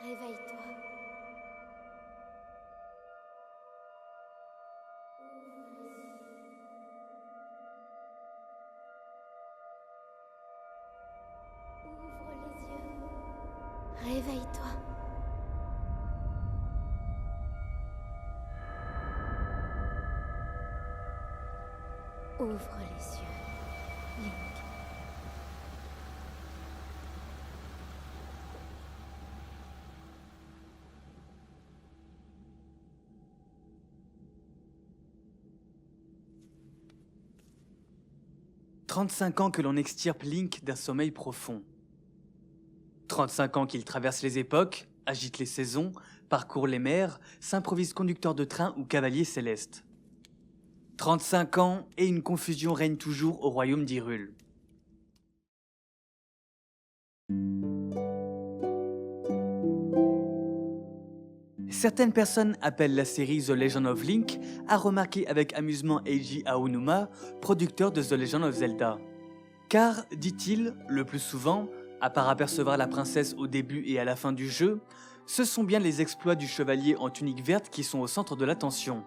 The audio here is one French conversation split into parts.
Réveille-toi. Ouvre les yeux. Réveille-toi. Ouvre les yeux, Link. « 35 ans que l'on extirpe Link d'un sommeil profond. 35 ans qu'il traverse les époques, agite les saisons, parcourt les mers, s'improvise conducteur de train ou cavalier céleste. 35 ans et une confusion règne toujours au royaume d'Hyrule. Certaines personnes appellent la série The Legend of Link à remarquer avec amusement Eiji Aonuma, producteur de The Legend of Zelda. Car, dit-il, le plus souvent, à part apercevoir la princesse au début et à la fin du jeu, ce sont bien les exploits du chevalier en tunique verte qui sont au centre de l'attention.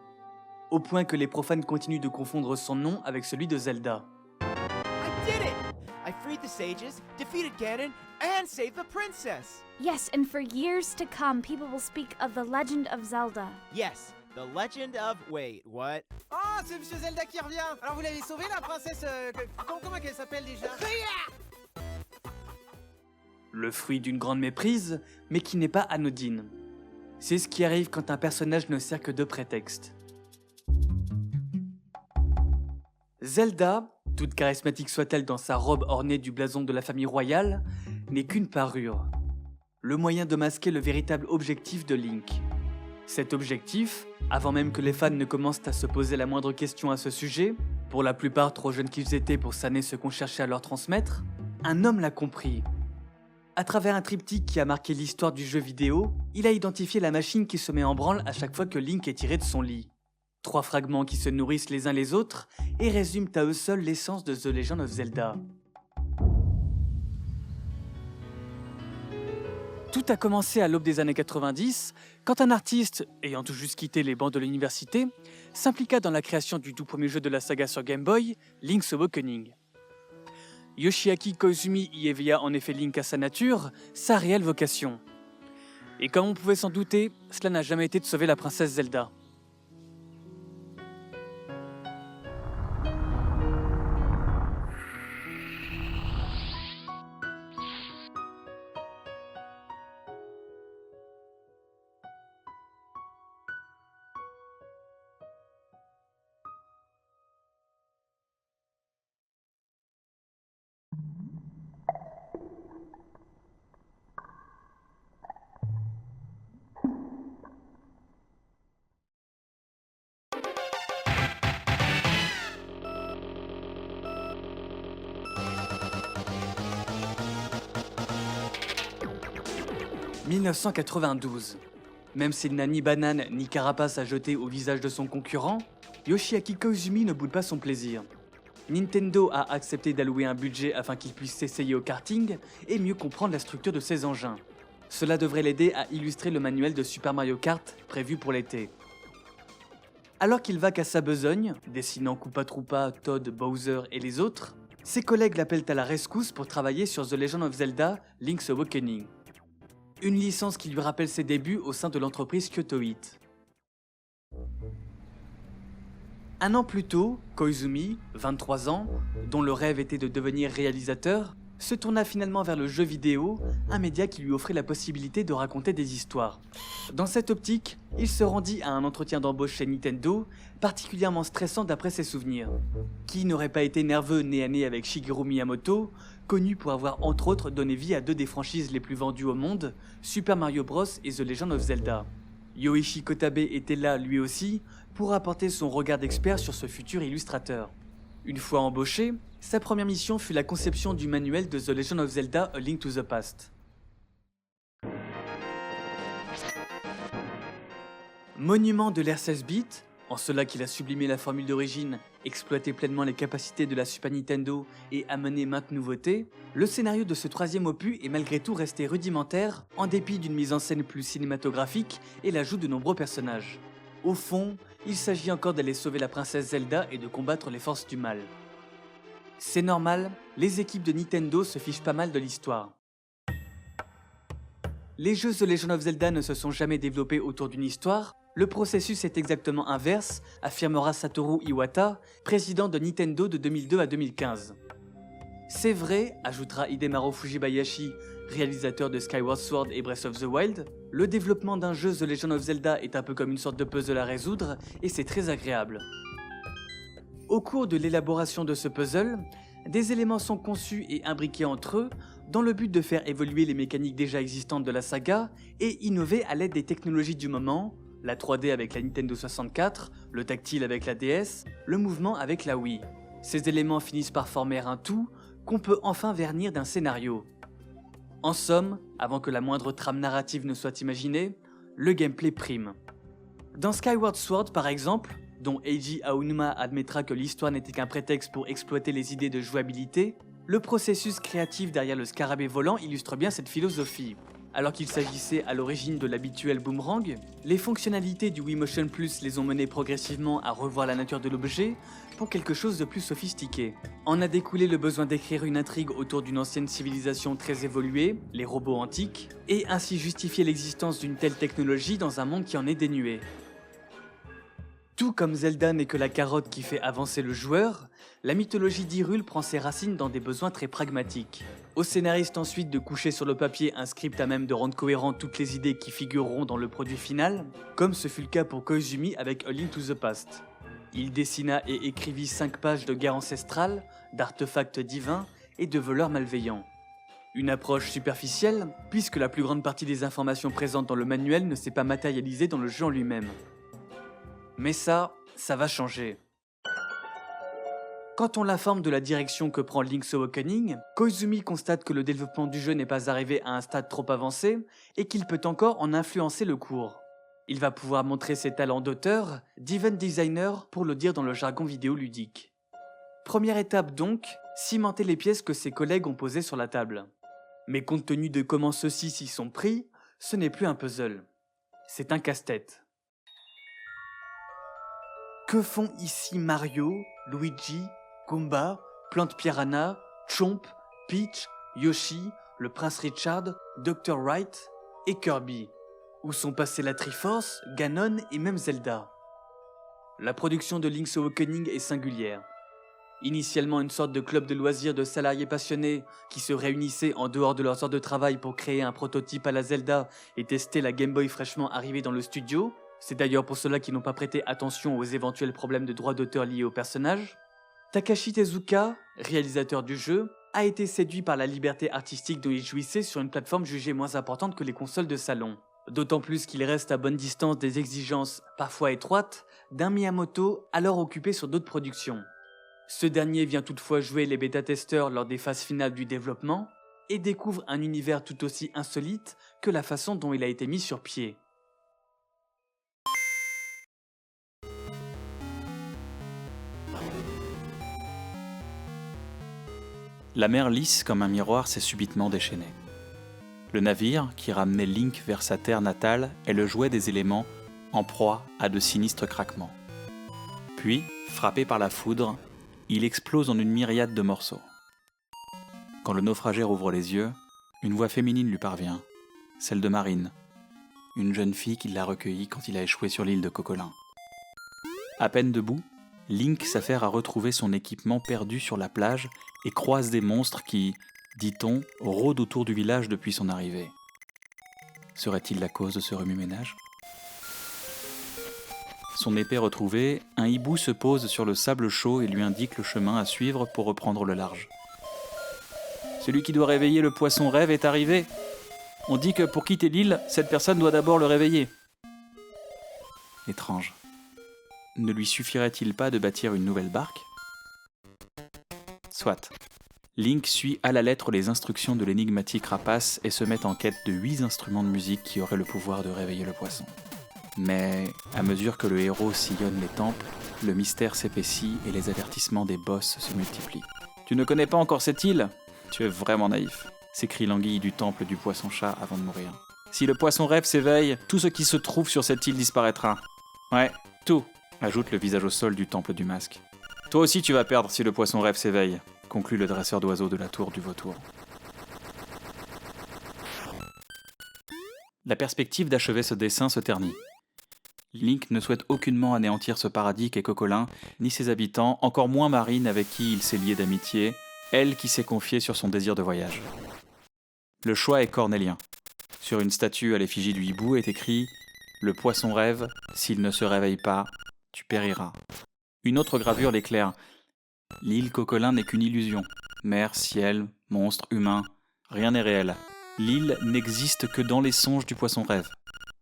Au point que les profanes continuent de confondre son nom avec celui de Zelda. I did it! I freed the sages, defeated Ganon, and saved the princess! Yes, and for years to come, people will speak of the legend of Zelda. Yes, the legend of... Wait, what? Oh, c'est Monsieur Zelda qui revient. Alors vous l'avez sauvé la princesse... comment qu'elle s'appelle déjà? Le fruit d'une grande méprise, mais qui n'est pas anodine. C'est ce qui arrive quand un personnage ne sert que de prétexte. Zelda, toute charismatique soit-elle dans sa robe ornée du blason de la famille royale, n'est qu'une parure. Le moyen de masquer le véritable objectif de Link. Cet objectif, avant même que les fans ne commencent à se poser la moindre question à ce sujet, pour la plupart trop jeunes qu'ils étaient pour cerner ce qu'on cherchait à leur transmettre, un homme l'a compris. À travers un triptyque qui a marqué l'histoire du jeu vidéo, il a identifié la machine qui se met en branle à chaque fois que Link est tiré de son lit. 3 fragments qui se nourrissent les uns les autres et résument à eux seuls l'essence de The Legend of Zelda. Tout a commencé à l'aube des années 90, quand un artiste, ayant tout juste quitté les bancs de l'université, s'impliqua dans la création du tout premier jeu de la saga sur Game Boy, Link's Awakening. Yoshiaki Koizumi y éveilla en effet Link à sa nature, sa réelle vocation. Et comme on pouvait s'en douter, cela n'a jamais été de sauver la princesse Zelda. « 1992. Même s'il n'a ni banane ni carapace à jeter au visage de son concurrent, Yoshiaki Koizumi ne boude pas son plaisir. Nintendo a accepté d'allouer un budget afin qu'il puisse s'essayer au karting et mieux comprendre la structure de ses engins. Cela devrait l'aider à illustrer le manuel de Super Mario Kart prévu pour l'été. Alors qu'il vaque à sa besogne, dessinant Koopa Troopa, Toad, Bowser et les autres, ses collègues l'appellent à la rescousse pour travailler sur The Legend of Zelda Link's Awakening. Une licence qui lui rappelle ses débuts au sein de l'entreprise Kyoto Heat. Un an plus tôt, Koizumi, 23 ans, dont le rêve était de devenir réalisateur, se tourna finalement vers le jeu vidéo, un média qui lui offrait la possibilité de raconter des histoires. Dans cette optique, il se rendit à un entretien d'embauche chez Nintendo, particulièrement stressant d'après ses souvenirs. Qui n'aurait pas été nerveux nez à nez avec Shigeru Miyamoto, connu pour avoir entre autres donné vie à 2 des franchises les plus vendues au monde, Super Mario Bros et The Legend of Zelda. Yoichi Kotabe était là lui aussi pour apporter son regard d'expert sur ce futur illustrateur. Une fois embauché, sa première mission fut la conception du manuel de The Legend of Zelda A Link to the Past. Monument de l'ère 16 bits, En cela qu'il a sublimé la formule d'origine, exploité pleinement les capacités de la Super Nintendo et amené maintes nouveautés, le scénario de ce troisième opus est malgré tout resté rudimentaire, en dépit d'une mise en scène plus cinématographique et l'ajout de nombreux personnages. Au fond, il s'agit encore d'aller sauver la princesse Zelda et de combattre les forces du mal. C'est normal, les équipes de Nintendo se fichent pas mal de l'histoire. Les jeux The Legend of Zelda ne se sont jamais développés autour d'une histoire, le processus est exactement inverse, affirmera Satoru Iwata, président de Nintendo de 2002 à 2015. C'est vrai, ajoutera Hidemaru Fujibayashi, réalisateur de Skyward Sword et Breath of the Wild, le développement d'un jeu The Legend of Zelda est un peu comme une sorte de puzzle à résoudre, et c'est très agréable. Au cours de l'élaboration de ce puzzle, des éléments sont conçus et imbriqués entre eux dans le but de faire évoluer les mécaniques déjà existantes de la saga et innover à l'aide des technologies du moment, la 3D avec la Nintendo 64, le tactile avec la DS, le mouvement avec la Wii. Ces éléments finissent par former un tout qu'on peut enfin vernir d'un scénario. En somme, avant que la moindre trame narrative ne soit imaginée, le gameplay prime. Dans Skyward Sword par exemple, dont Eiji Aonuma admettra que l'histoire n'était qu'un prétexte pour exploiter les idées de jouabilité, le processus créatif derrière le scarabée volant illustre bien cette philosophie. Alors qu'il s'agissait à l'origine de l'habituel boomerang, les fonctionnalités du Wiimotion Plus les ont menés progressivement à revoir la nature de l'objet pour quelque chose de plus sophistiqué. En a découlé le besoin d'écrire une intrigue autour d'une ancienne civilisation très évoluée, les robots antiques, et ainsi justifier l'existence d'une telle technologie dans un monde qui en est dénué. Tout comme Zelda n'est que la carotte qui fait avancer le joueur, la mythologie d'Hyrule prend ses racines dans des besoins très pragmatiques. Au scénariste ensuite de coucher sur le papier un script à même de rendre cohérent toutes les idées qui figureront dans le produit final, comme ce fut le cas pour Koizumi avec A Link to the Past. Il dessina et écrivit 5 pages de guerre ancestrale, d'artefacts divins et de voleurs malveillants. Une approche superficielle, puisque la plus grande partie des informations présentes dans le manuel ne s'est pas matérialisée dans le jeu en lui-même. Mais ça va changer. Quand on l'informe de la direction que prend Link's Awakening, Koizumi constate que le développement du jeu n'est pas arrivé à un stade trop avancé et qu'il peut encore en influencer le cours. Il va pouvoir montrer ses talents d'auteur, d'event designer pour le dire dans le jargon vidéoludique. Première étape donc, cimenter les pièces que ses collègues ont posées sur la table. Mais compte tenu de comment ceux-ci s'y sont pris, ce n'est plus un puzzle. C'est un casse-tête. Que font ici Mario, Luigi, Goomba, Plante Piranha, Chomp, Peach, Yoshi, le Prince Richard, Dr. Wright et Kirby? Où sont passés la Triforce, Ganon et même Zelda? La production de Link's Awakening est singulière. Initialement une sorte de club de loisirs de salariés passionnés qui se réunissaient en dehors de leurs heures de travail pour créer un prototype à la Zelda et tester la Game Boy fraîchement arrivée dans le studio, c'est d'ailleurs pour cela qu'ils n'ont pas prêté attention aux éventuels problèmes de droits d'auteur liés au personnage, Takashi Tezuka, réalisateur du jeu, a été séduit par la liberté artistique dont il jouissait sur une plateforme jugée moins importante que les consoles de salon. D'autant plus qu'il reste à bonne distance des exigences, parfois étroites, d'un Miyamoto alors occupé sur d'autres productions. Ce dernier vient toutefois jouer les bêta-testeurs lors des phases finales du développement et découvre un univers tout aussi insolite que la façon dont il a été mis sur pied. La mer lisse comme un miroir s'est subitement déchaînée. Le navire, qui ramenait Link vers sa terre natale, est le jouet des éléments, en proie à de sinistres craquements. Puis, frappé par la foudre, il explose en une myriade de morceaux. Quand le naufragé ouvre les yeux, une voix féminine lui parvient, celle de Marine, une jeune fille qui l'a recueilli quand il a échoué sur l'île de Cocolin. À peine debout, Link s'affaire à retrouver son équipement perdu sur la plage et croise des monstres qui, dit-on, rôdent autour du village depuis son arrivée. Serait-il la cause de ce remue-ménage ? Son épée retrouvée, un hibou se pose sur le sable chaud et lui indique le chemin à suivre pour reprendre le large. Celui qui doit réveiller le poisson rêve est arrivé. On dit que pour quitter l'île, cette personne doit d'abord le réveiller. Étrange. Ne lui suffirait-il pas de bâtir une nouvelle barque ? Soit. Link suit à la lettre les instructions de l'énigmatique rapace et se met en quête de 8 instruments de musique qui auraient le pouvoir de réveiller le poisson. Mais à mesure que le héros sillonne les temples, le mystère s'épaissit et les avertissements des boss se multiplient. « Tu ne connais pas encore cette île ? Tu es vraiment naïf !» s'écrie l'anguille du temple du poisson-chat avant de mourir. « Si le poisson-rêve s'éveille, tout ce qui se trouve sur cette île disparaîtra. »« Ouais, tout !» ajoute le visage au sol du temple du masque. « Toi aussi tu vas perdre si le poisson-rêve s'éveille !» conclut le dresseur d'oiseaux de la tour du vautour. La perspective d'achever ce dessin se ternit. Link ne souhaite aucunement anéantir ce paradis qu'est Coquelin, ni ses habitants, encore moins Marine avec qui il s'est lié d'amitié, elle qui s'est confiée sur son désir de voyage. Le choix est cornélien. Sur une statue à l'effigie du hibou est écrit « Le poisson rêve, s'il ne se réveille pas, tu périras ». Une autre gravure l'éclaire. L'île Coquelin n'est qu'une illusion. Mer, ciel, monstre, humain, rien n'est réel. L'île n'existe que dans les songes du poisson rêve.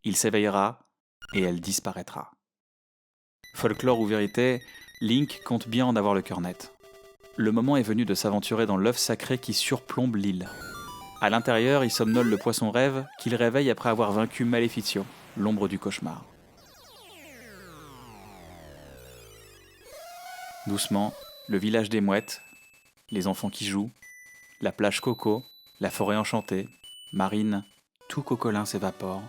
Il s'éveillera et elle disparaîtra. Folklore ou vérité, Link compte bien en avoir le cœur net. Le moment est venu de s'aventurer dans l'œuf sacré qui surplombe l'île. À l'intérieur, il somnole le poisson rêve qu'il réveille après avoir vaincu Maleficio, l'ombre du cauchemar. Doucement, le village des mouettes, les enfants qui jouent, la plage Coco, la forêt enchantée, Marine, tout Coquelin s'évapore,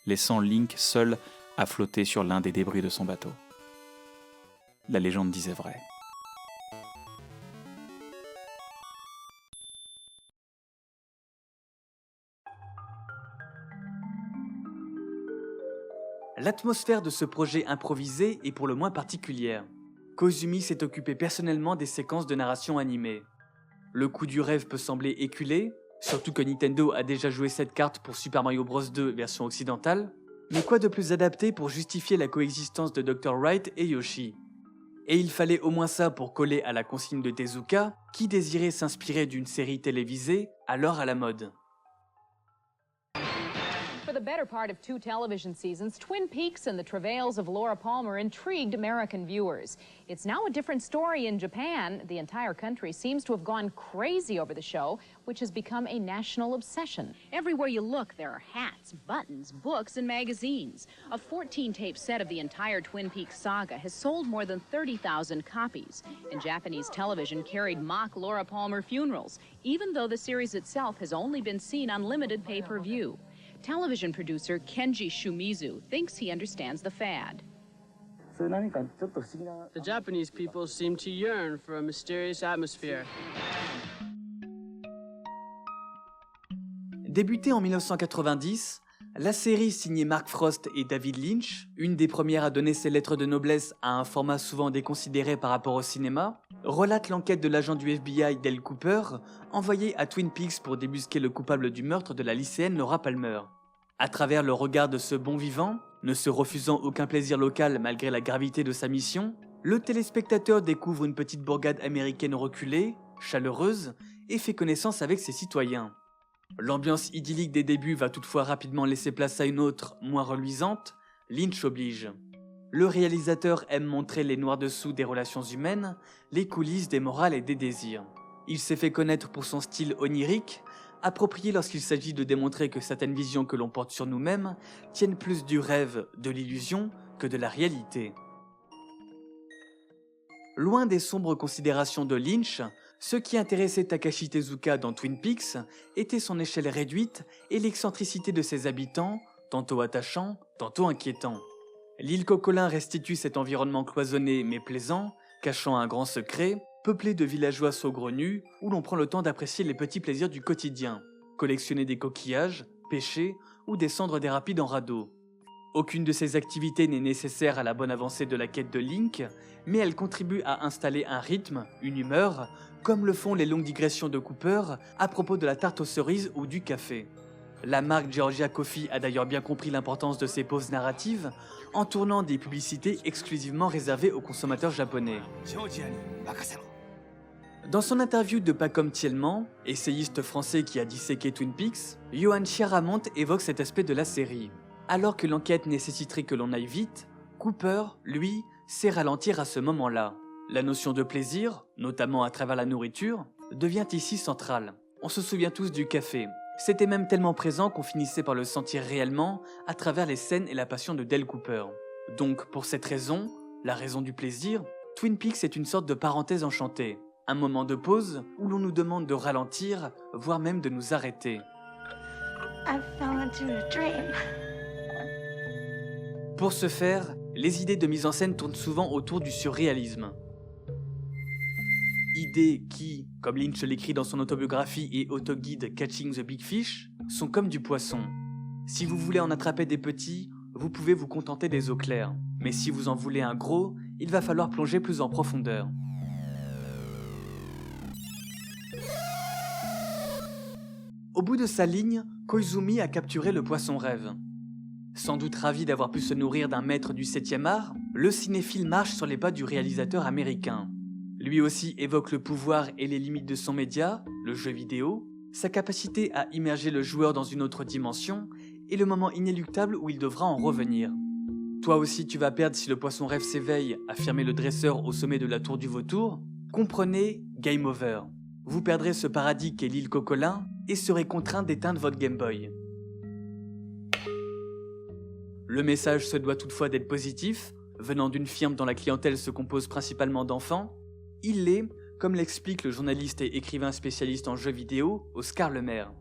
laissant Link seul à flotter sur l'un des débris de son bateau. La légende disait vrai. L'atmosphère de ce projet improvisé est pour le moins particulière. Koizumi s'est occupé personnellement des séquences de narration animée. Le coup du rêve peut sembler éculé, surtout que Nintendo a déjà joué cette carte pour Super Mario Bros 2 version occidentale, mais quoi de plus adapté pour justifier la coexistence de Dr. Wright et Yoshi? Et il fallait au moins ça pour coller à la consigne de Tezuka, qui désirait s'inspirer d'une série télévisée alors à la mode. For the better part of 2 television seasons, Twin Peaks and the travails of Laura Palmer intrigued American viewers. It's now a different story in Japan. The entire country seems to have gone crazy over the show, which has become a national obsession. Everywhere you look, there are hats, buttons, books, and magazines. A 14-tape set of the entire Twin Peaks saga has sold more than 30,000 copies. And Japanese television carried mock Laura Palmer funerals, even though the series itself has only been seen on limited pay-per-view. Television producer Kenji Shumizu thinks he understands the fad. The Japanese people seem to yearn for a mysterious atmosphere. Débutée en 1990, la série signée Mark Frost et David Lynch, une des premières à donner ses lettres de noblesse à un format souvent déconsidéré par rapport au cinéma, relate l'enquête de l'agent du FBI Dale Cooper, envoyé à Twin Peaks pour débusquer le coupable du meurtre de la lycéenne Laura Palmer. À travers le regard de ce bon vivant, ne se refusant aucun plaisir local malgré la gravité de sa mission, le téléspectateur découvre une petite bourgade américaine reculée, chaleureuse, et fait connaissance avec ses citoyens. L'ambiance idyllique des débuts va toutefois rapidement laisser place à une autre, moins reluisante, Lynch oblige. Le réalisateur aime montrer les noirs dessous des relations humaines, les coulisses des morales et des désirs. Il s'est fait connaître pour son style onirique, approprié lorsqu'il s'agit de démontrer que certaines visions que l'on porte sur nous-mêmes tiennent plus du rêve, de l'illusion, que de la réalité. Loin des sombres considérations de Lynch, ce qui intéressait Takashi Tezuka dans Twin Peaks était son échelle réduite et l'excentricité de ses habitants, tantôt attachants, tantôt inquiétants. L'île Coquelin restitue cet environnement cloisonné mais plaisant, cachant un grand secret, peuplé de villageois saugrenus où l'on prend le temps d'apprécier les petits plaisirs du quotidien, collectionner des coquillages, pêcher ou descendre des rapides en radeau. Aucune de ces activités n'est nécessaire à la bonne avancée de la quête de Link, mais elles contribuent à installer un rythme, une humeur, comme le font les longues digressions de Cooper à propos de la tarte aux cerises ou du café. La marque Georgia Coffee a d'ailleurs bien compris l'importance de ces pauses narratives en tournant des publicités exclusivement réservées aux consommateurs japonais. Dans son interview de Pas comme Tielman, essayiste français qui a disséqué Twin Peaks, Johan Chiaramont évoque cet aspect de la série. Alors que l'enquête nécessiterait que l'on aille vite, Cooper, lui, sait ralentir à ce moment-là. La notion de plaisir, notamment à travers la nourriture, devient ici centrale. On se souvient tous du café, C'était même tellement présent qu'on finissait par le sentir réellement à travers les scènes et la passion de Dale Cooper. Donc, pour cette raison, la raison du plaisir, Twin Peaks est une sorte de parenthèse enchantée, un moment de pause où l'on nous demande de ralentir, voire même de nous arrêter. I fell into a dream. Pour ce faire, les idées de mise en scène tournent souvent autour du surréalisme. Idées qui, comme Lynch l'écrit dans son autobiographie et autoguide Catching the Big Fish, sont comme du poisson. Si vous voulez en attraper des petits, vous pouvez vous contenter des eaux claires. Mais si vous en voulez un gros, il va falloir plonger plus en profondeur. Au bout de sa ligne, Koizumi a capturé le poisson rêve. Sans doute ravi d'avoir pu se nourrir d'un maître du 7e art, le cinéphile marche sur les pas du réalisateur américain. Lui aussi évoque le pouvoir et les limites de son média, le jeu vidéo, sa capacité à immerger le joueur dans une autre dimension et le moment inéluctable où il devra en revenir. Toi aussi tu vas perdre si le poisson rêve s'éveille, affirmait le dresseur au sommet de la tour du vautour. Comprenez, game over. Vous perdrez ce paradis qu'est l'île Cocolin et serez contraint d'éteindre votre Game Boy. Le message se doit toutefois d'être positif, venant d'une firme dont la clientèle se compose principalement d'enfants. Il l'est, comme l'explique le journaliste et écrivain spécialiste en jeux vidéo, Oscar Lemaire.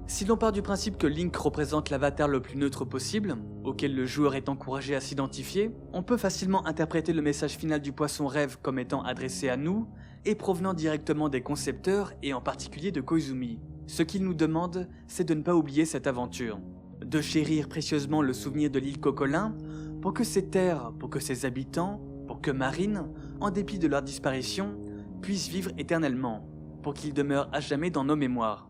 Si l'on part du principe que Link représente l'avatar le plus neutre possible, auquel le joueur est encouragé à s'identifier, on peut facilement interpréter le message final du poisson rêve comme étant adressé à nous, et provenant directement des concepteurs et en particulier de Koizumi. Ce qu'il nous demande, c'est de ne pas oublier cette aventure, de chérir précieusement le souvenir de l'île Cocolin, pour que ses terres, pour que ses habitants, pour que Marine, en dépit de leur disparition, puissent vivre éternellement, pour qu'ils demeurent à jamais dans nos mémoires.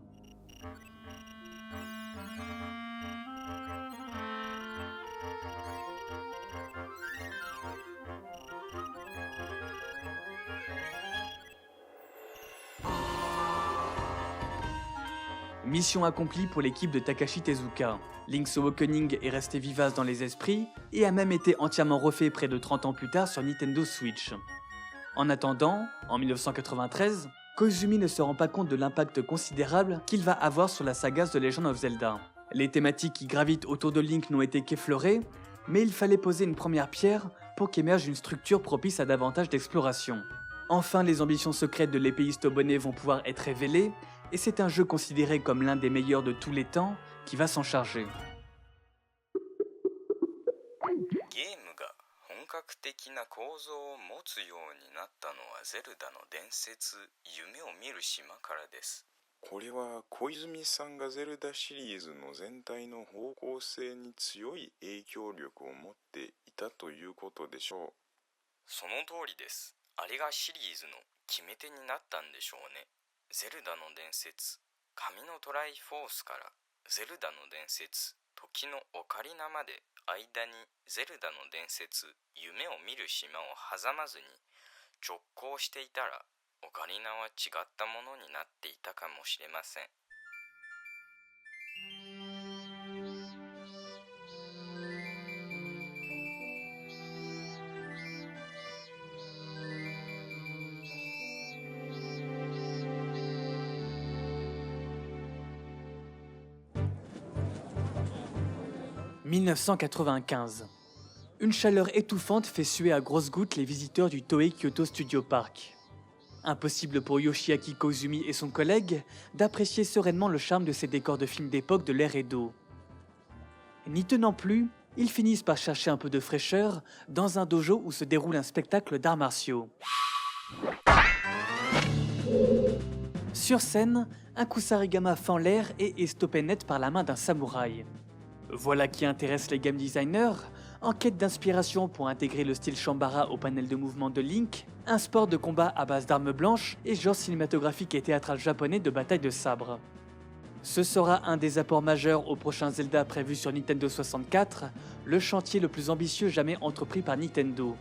Mission accomplie pour l'équipe de Takashi Tezuka. Link's Awakening est resté vivace dans les esprits et a même été entièrement refait près de 30 ans plus tard sur Nintendo Switch. En attendant, en 1993, Koizumi ne se rend pas compte de l'impact considérable qu'il va avoir sur la saga The Legend of Zelda. Les thématiques qui gravitent autour de Link n'ont été qu'effleurées, mais il fallait poser une première pierre pour qu'émerge une structure propice à davantage d'exploration. Enfin, les ambitions secrètes de l'épéiste au bonnet vont pouvoir être révélées, et c'est un jeu considéré comme l'un des meilleurs de tous les temps qui va s'en charger. ゲームが本格的な構造を持つようになったのはゼルダの伝説夢を見る島からです。これは小泉さんがゼルダシリーズの全体の方向性に強い影響力を持っていたということでしょう。その通りです。あれがシリーズの決め手になったんでしょうね。ゼルダの伝説、神のトライフォースからゼルダの伝説、時のオカリナまで間にゼルダの伝説、夢を見る島を挟まずに直行していたらオカリナは違ったものになっていたかもしれません。1995. Une chaleur étouffante fait suer à grosses gouttes les visiteurs du Toei Kyoto Studio Park. Impossible pour Yoshiaki Koizumi et son collègue d'apprécier sereinement le charme de ces décors de films d'époque de l'ère Edo. N'y tenant plus, ils finissent par chercher un peu de fraîcheur dans un dojo où se déroule un spectacle d'arts martiaux. Sur scène, un kusarigama fend l'air et est stoppé net par la main d'un samouraï. Voilà qui intéresse les game designers, en quête d'inspiration pour intégrer le style Shambara au panel de mouvement de Link, un sport de combat à base d'armes blanches et genre cinématographique et théâtral japonais de bataille de sabre. Ce sera un des apports majeurs au prochain Zelda prévu sur Nintendo 64, le chantier le plus ambitieux jamais entrepris par Nintendo.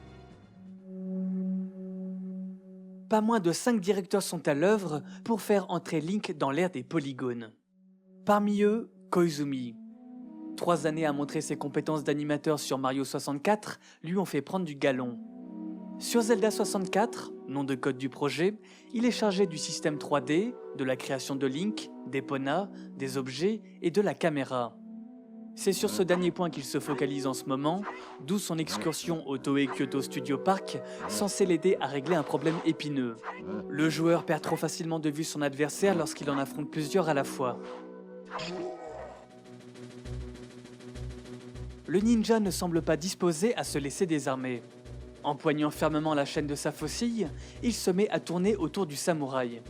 Pas moins de 5 directeurs sont à l'œuvre pour faire entrer Link dans l'ère des polygones. Parmi eux, Koizumi. 3 années à montrer ses compétences d'animateur sur Mario 64 lui ont fait prendre du galon. Sur Zelda 64, nom de code du projet, il est chargé du système 3D, de la création de Link, d'Epona, des objets et de la caméra. C'est sur ce dernier point qu'il se focalise en ce moment, d'où son excursion au Toei Kyoto Studio Park, censée l'aider à régler un problème épineux. Le joueur perd trop facilement de vue son adversaire lorsqu'il en affronte plusieurs à la fois. Le ninja ne semble pas disposé à se laisser désarmer. Empoignant fermement la chaîne de sa faucille, il se met à tourner autour du samouraï.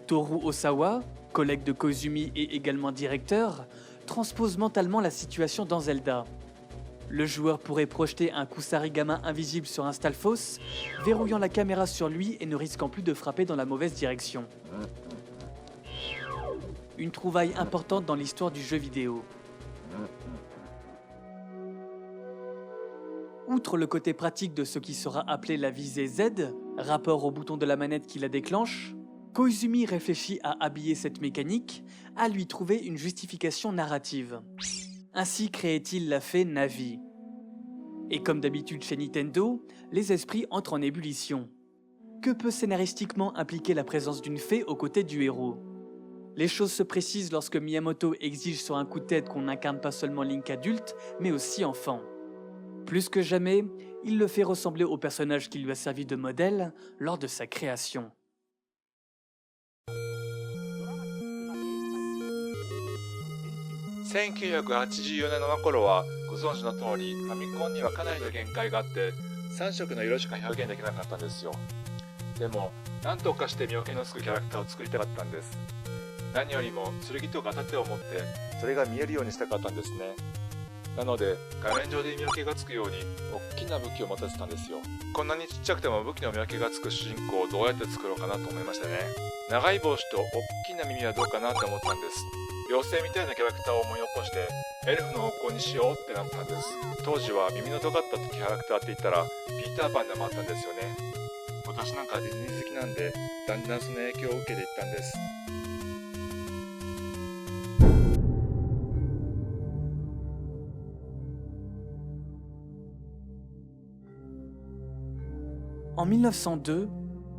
Toru Osawa, collègue de Koizumi et également directeur, transpose mentalement la situation dans Zelda. Le joueur pourrait projeter un Kusarigama invisible sur un Stalfos, verrouillant la caméra sur lui et ne risquant plus de frapper dans la mauvaise direction. Une trouvaille importante dans l'histoire du jeu vidéo. Outre le côté pratique de ce qui sera appelé la visée Z, rapport au bouton de la manette qui la déclenche, Koizumi réfléchit à habiller cette mécanique, à lui trouver une justification narrative. Ainsi créait-il la fée Navi. Et comme d'habitude chez Nintendo, les esprits entrent en ébullition. Que peut scénaristiquement impliquer la présence d'une fée aux côtés du héros? Les choses se précisent lorsque Miyamoto exige sur un coup de tête qu'on n'incarne pas seulement Link adulte, mais aussi enfant. Plus que jamais, il le fait ressembler au personnage qui lui a servi de modèle lors de sa création. « 1984年の頃はご存知の通りファミコンにはかなりの限界があって3色の色しか表現できなかったんですよ。でも何とかして見分けのつくキャラクターを作りたかったんです。何よりも剣とか盾を持ってそれが見えるようにしたかったんですね。なので画面上で見分けがつくように大きな武器を持たせたんですよ。こんなにちっちゃくても武器の見分けがつく主人公をどうやって作ろうかなと思いましてね。長い帽子と大きな耳はどうかなって思ったんです。妖精みたいなキャラクターを思い起こしてエルフの方向にしようってなったんです。当時は耳の尖ったキャラクターって言ったらピーターパンでもあったんですよね。私なんかディズニー好きなんでだんだんその影響を受けていったんです。En 1902,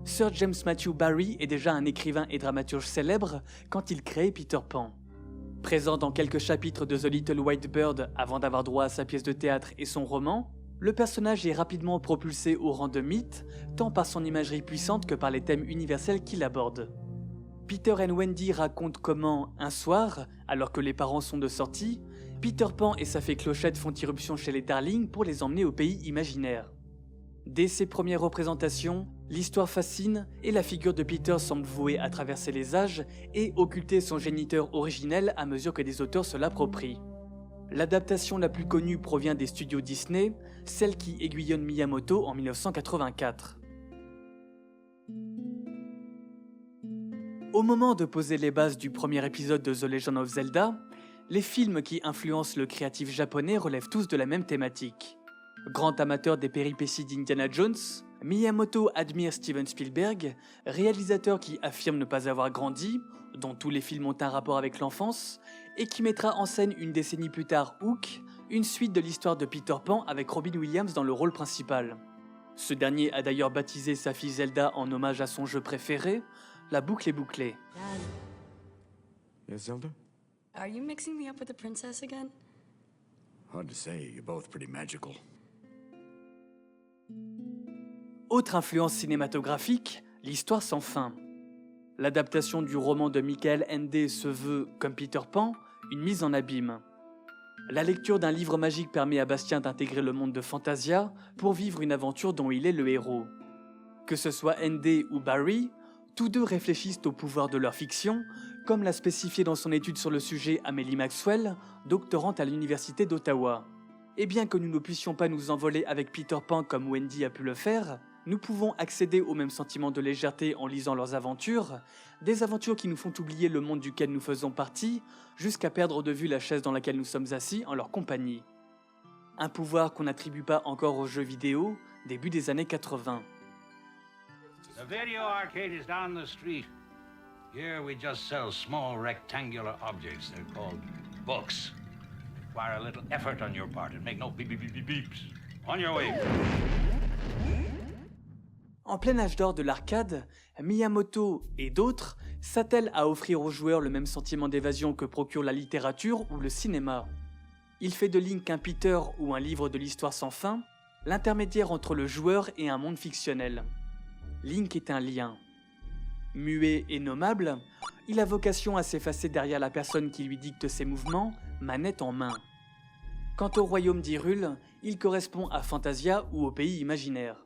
Sir James Matthew Barrie est déjà un écrivain et dramaturge célèbre quand il crée Peter Pan. Présent dans quelques chapitres de The Little White Bird avant d'avoir droit à sa pièce de théâtre et son roman, le personnage est rapidement propulsé au rang de mythe, tant par son imagerie puissante que par les thèmes universels qu'il aborde. Peter and Wendy racontent comment, un soir, alors que les parents sont de sortie, Peter Pan et sa fée Clochette font irruption chez les Darling pour les emmener au pays imaginaire. Dès ses premières représentations, l'histoire fascine et la figure de Peter semble vouée à traverser les âges et occulter son géniteur originel à mesure que des auteurs se l'approprient. L'adaptation la plus connue provient des studios Disney, celle qui aiguillonne Miyamoto en 1984. Au moment de poser les bases du premier épisode de The Legend of Zelda, les films qui influencent le créatif japonais relèvent tous de la même thématique. Grand amateur des péripéties d'Indiana Jones, Miyamoto admire Steven Spielberg, réalisateur qui affirme ne pas avoir grandi, dont tous les films ont un rapport avec l'enfance, et qui mettra en scène une décennie plus tard Hook, une suite de l'histoire de Peter Pan avec Robin Williams dans le rôle principal. Ce dernier a d'ailleurs baptisé sa fille Zelda en hommage à son jeu préféré, la boucle est bouclée. Dad. Yes, Zelda? Are you mixing me up with the princess again? Hard to say, you're both pretty magical. Autre influence cinématographique, l'histoire sans fin. L'adaptation du roman de Michael Ende se veut, comme Peter Pan, une mise en abîme. La lecture d'un livre magique permet à Bastien d'intégrer le monde de Fantasia pour vivre une aventure dont il est le héros. Que ce soit Ende ou Barrie, tous deux réfléchissent au pouvoir de leur fiction, comme l'a spécifié dans son étude sur le sujet Amélie Maxwell, doctorante à l'université d'Ottawa. Et bien que nous ne puissions pas nous envoler avec Peter Pan comme Wendy a pu le faire, nous pouvons accéder au même sentiment de légèreté en lisant leurs aventures, des aventures qui nous font oublier le monde duquel nous faisons partie, jusqu'à perdre de vue la chaise dans laquelle nous sommes assis en leur compagnie. Un pouvoir qu'on n'attribue pas encore aux jeux vidéo, début des années 80. The video arcade is down the street. Here we just sell small rectangular objects. They're called books. Require a little effort on your part and make no beep beep beep beep beeps. On your way. En plein âge d'or de l'arcade, Miyamoto et d'autres s'attellent à offrir aux joueurs le même sentiment d'évasion que procure la littérature ou le cinéma. Il fait de Link un Peter ou un livre de l'histoire sans fin, l'intermédiaire entre le joueur et un monde fictionnel. Link est un lien. Muet et nommable, il a vocation à s'effacer derrière la personne qui lui dicte ses mouvements, manette en main. Quant au royaume d'Hyrule, il correspond à Fantasia ou au pays imaginaire.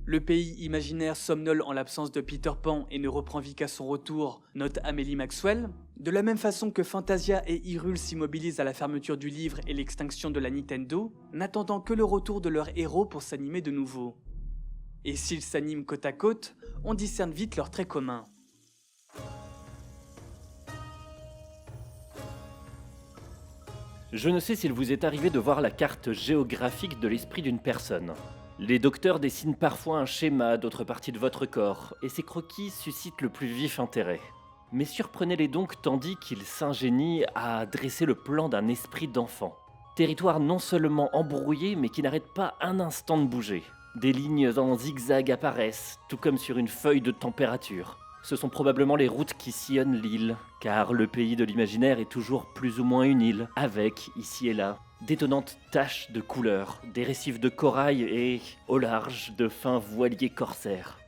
Le pays imaginaire somnole en l'absence de Peter Pan et ne reprend vie qu'à son retour, note Amélie Maxwell. De la même façon que Fantasia et Hyrule s'immobilisent à la fermeture du livre et l'extinction de la Nintendo, n'attendant que le retour de leur héros pour s'animer de nouveau. Et s'ils s'animent côte à côte, on discerne vite leurs traits communs. Je ne sais s'il vous est arrivé de voir la carte géographique de l'esprit d'une personne. Les docteurs dessinent parfois un schéma d'autres parties de votre corps, et ces croquis suscitent le plus vif intérêt. Mais surprenez-les donc tandis qu'ils s'ingénient à dresser le plan d'un esprit d'enfant. Territoire non seulement embrouillé, mais qui n'arrête pas un instant de bouger. Des lignes en zigzag apparaissent, tout comme sur une feuille de température. Ce sont probablement les routes qui sillonnent l'île, car le pays de l'imaginaire est toujours plus ou moins une île, avec, ici et là, d'étonnantes taches de couleurs, des récifs de corail et, au large, de fins voiliers corsaires.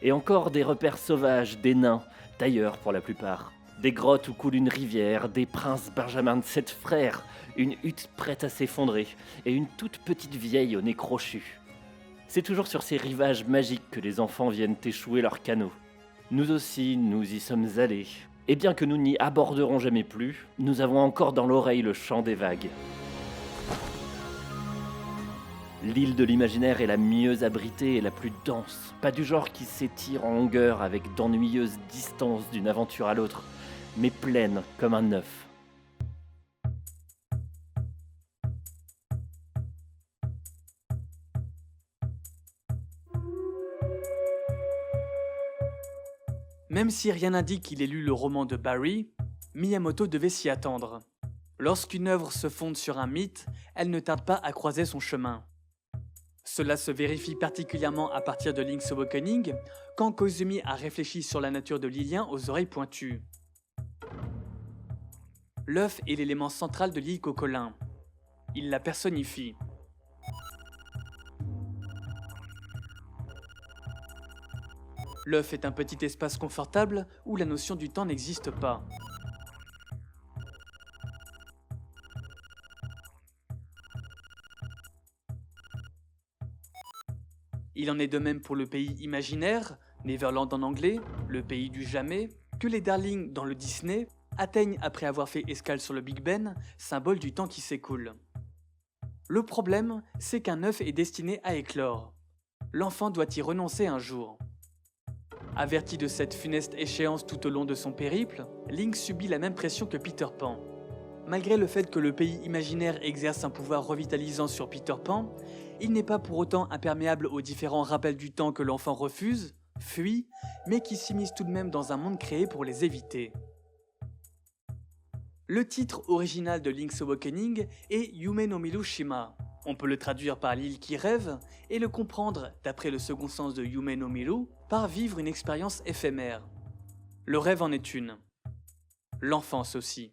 Et encore des repères sauvages, des nains, tailleurs pour la plupart. Des grottes où coule une rivière, des princes Benjamin de 7 frères, une hutte prête à s'effondrer, et une toute petite vieille au nez crochu. C'est toujours sur ces rivages magiques que les enfants viennent échouer leurs canots. Nous aussi, nous y sommes allés. Et bien que nous n'y aborderons jamais plus, nous avons encore dans l'oreille le chant des vagues. L'île de l'imaginaire est la mieux abritée et la plus dense, pas du genre qui s'étire en longueur avec d'ennuyeuses distances d'une aventure à l'autre, mais pleine comme un œuf. Même si rien n'indique qu'il ait lu le roman de Barry, Miyamoto devait s'y attendre. Lorsqu'une œuvre se fonde sur un mythe, elle ne tarde pas à croiser son chemin. Cela se vérifie particulièrement à partir de Link's Awakening, quand Koizumi a réfléchi sur la nature de Lilien aux oreilles pointues. L'œuf est l'élément central de l'île Cocolin. Il la personnifie. L'œuf est un petit espace confortable où la notion du temps n'existe pas. Il en est de même pour le pays imaginaire, Neverland en anglais, le pays du jamais, que les Darlings dans le Disney atteignent après avoir fait escale sur le Big Ben, symbole du temps qui s'écoule. Le problème, c'est qu'un œuf est destiné à éclore. L'enfant doit y renoncer un jour. Averti de cette funeste échéance tout au long de son périple, Link subit la même pression que Peter Pan. Malgré le fait que le pays imaginaire exerce un pouvoir revitalisant sur Peter Pan, il n'est pas pour autant imperméable aux différents rappels du temps que l'enfant refuse, fuit, mais qui s'immiscent tout de même dans un monde créé pour les éviter. Le titre original de Link's Awakening est Yume no Mirushima. On peut le traduire par l'île qui rêve et le comprendre, d'après le second sens de Yume no Miru, par vivre une expérience éphémère. Le rêve en est une. L'enfance aussi.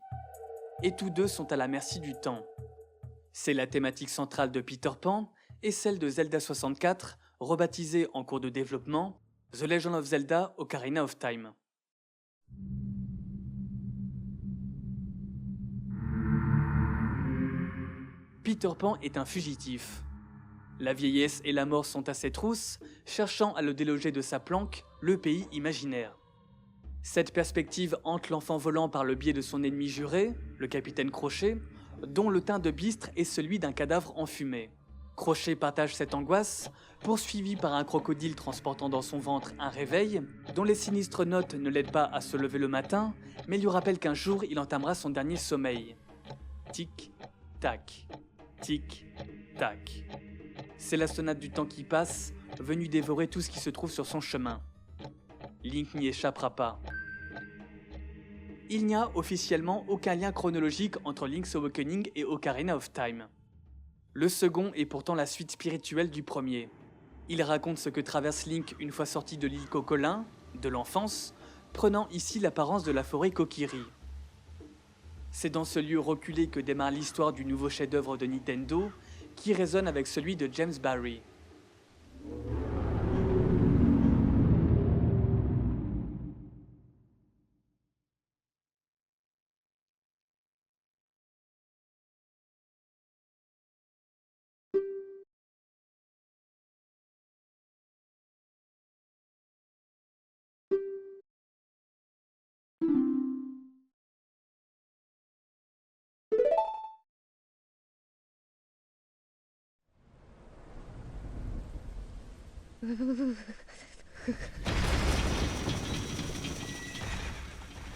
Et tous deux sont à la merci du temps. C'est la thématique centrale de Peter Pan et celle de Zelda 64, rebaptisée en cours de développement The Legend of Zelda Ocarina of Time. Peter Pan est un fugitif. La vieillesse et la mort sont à ses trousses, cherchant à le déloger de sa planque, le pays imaginaire. Cette perspective hante l'enfant volant par le biais de son ennemi juré, le capitaine Crochet, dont le teint de bistre est celui d'un cadavre enfumé. Crochet partage cette angoisse, poursuivi par un crocodile transportant dans son ventre un réveil, dont les sinistres notes ne l'aident pas à se lever le matin, mais lui rappellent qu'un jour il entamera son dernier sommeil. Tic, tac. Tic, tac. C'est la sonate du temps qui passe, venue dévorer tout ce qui se trouve sur son chemin. Link n'y échappera pas. Il n'y a officiellement aucun lien chronologique entre Link's Awakening et Ocarina of Time. Le second est pourtant la suite spirituelle du premier. Il raconte ce que traverse Link une fois sorti de l'île Cocolin, de l'enfance, prenant ici l'apparence de la forêt Kokiri. C'est dans ce lieu reculé que démarre l'histoire du nouveau chef-d'œuvre de Nintendo, qui résonne avec celui de James Barry.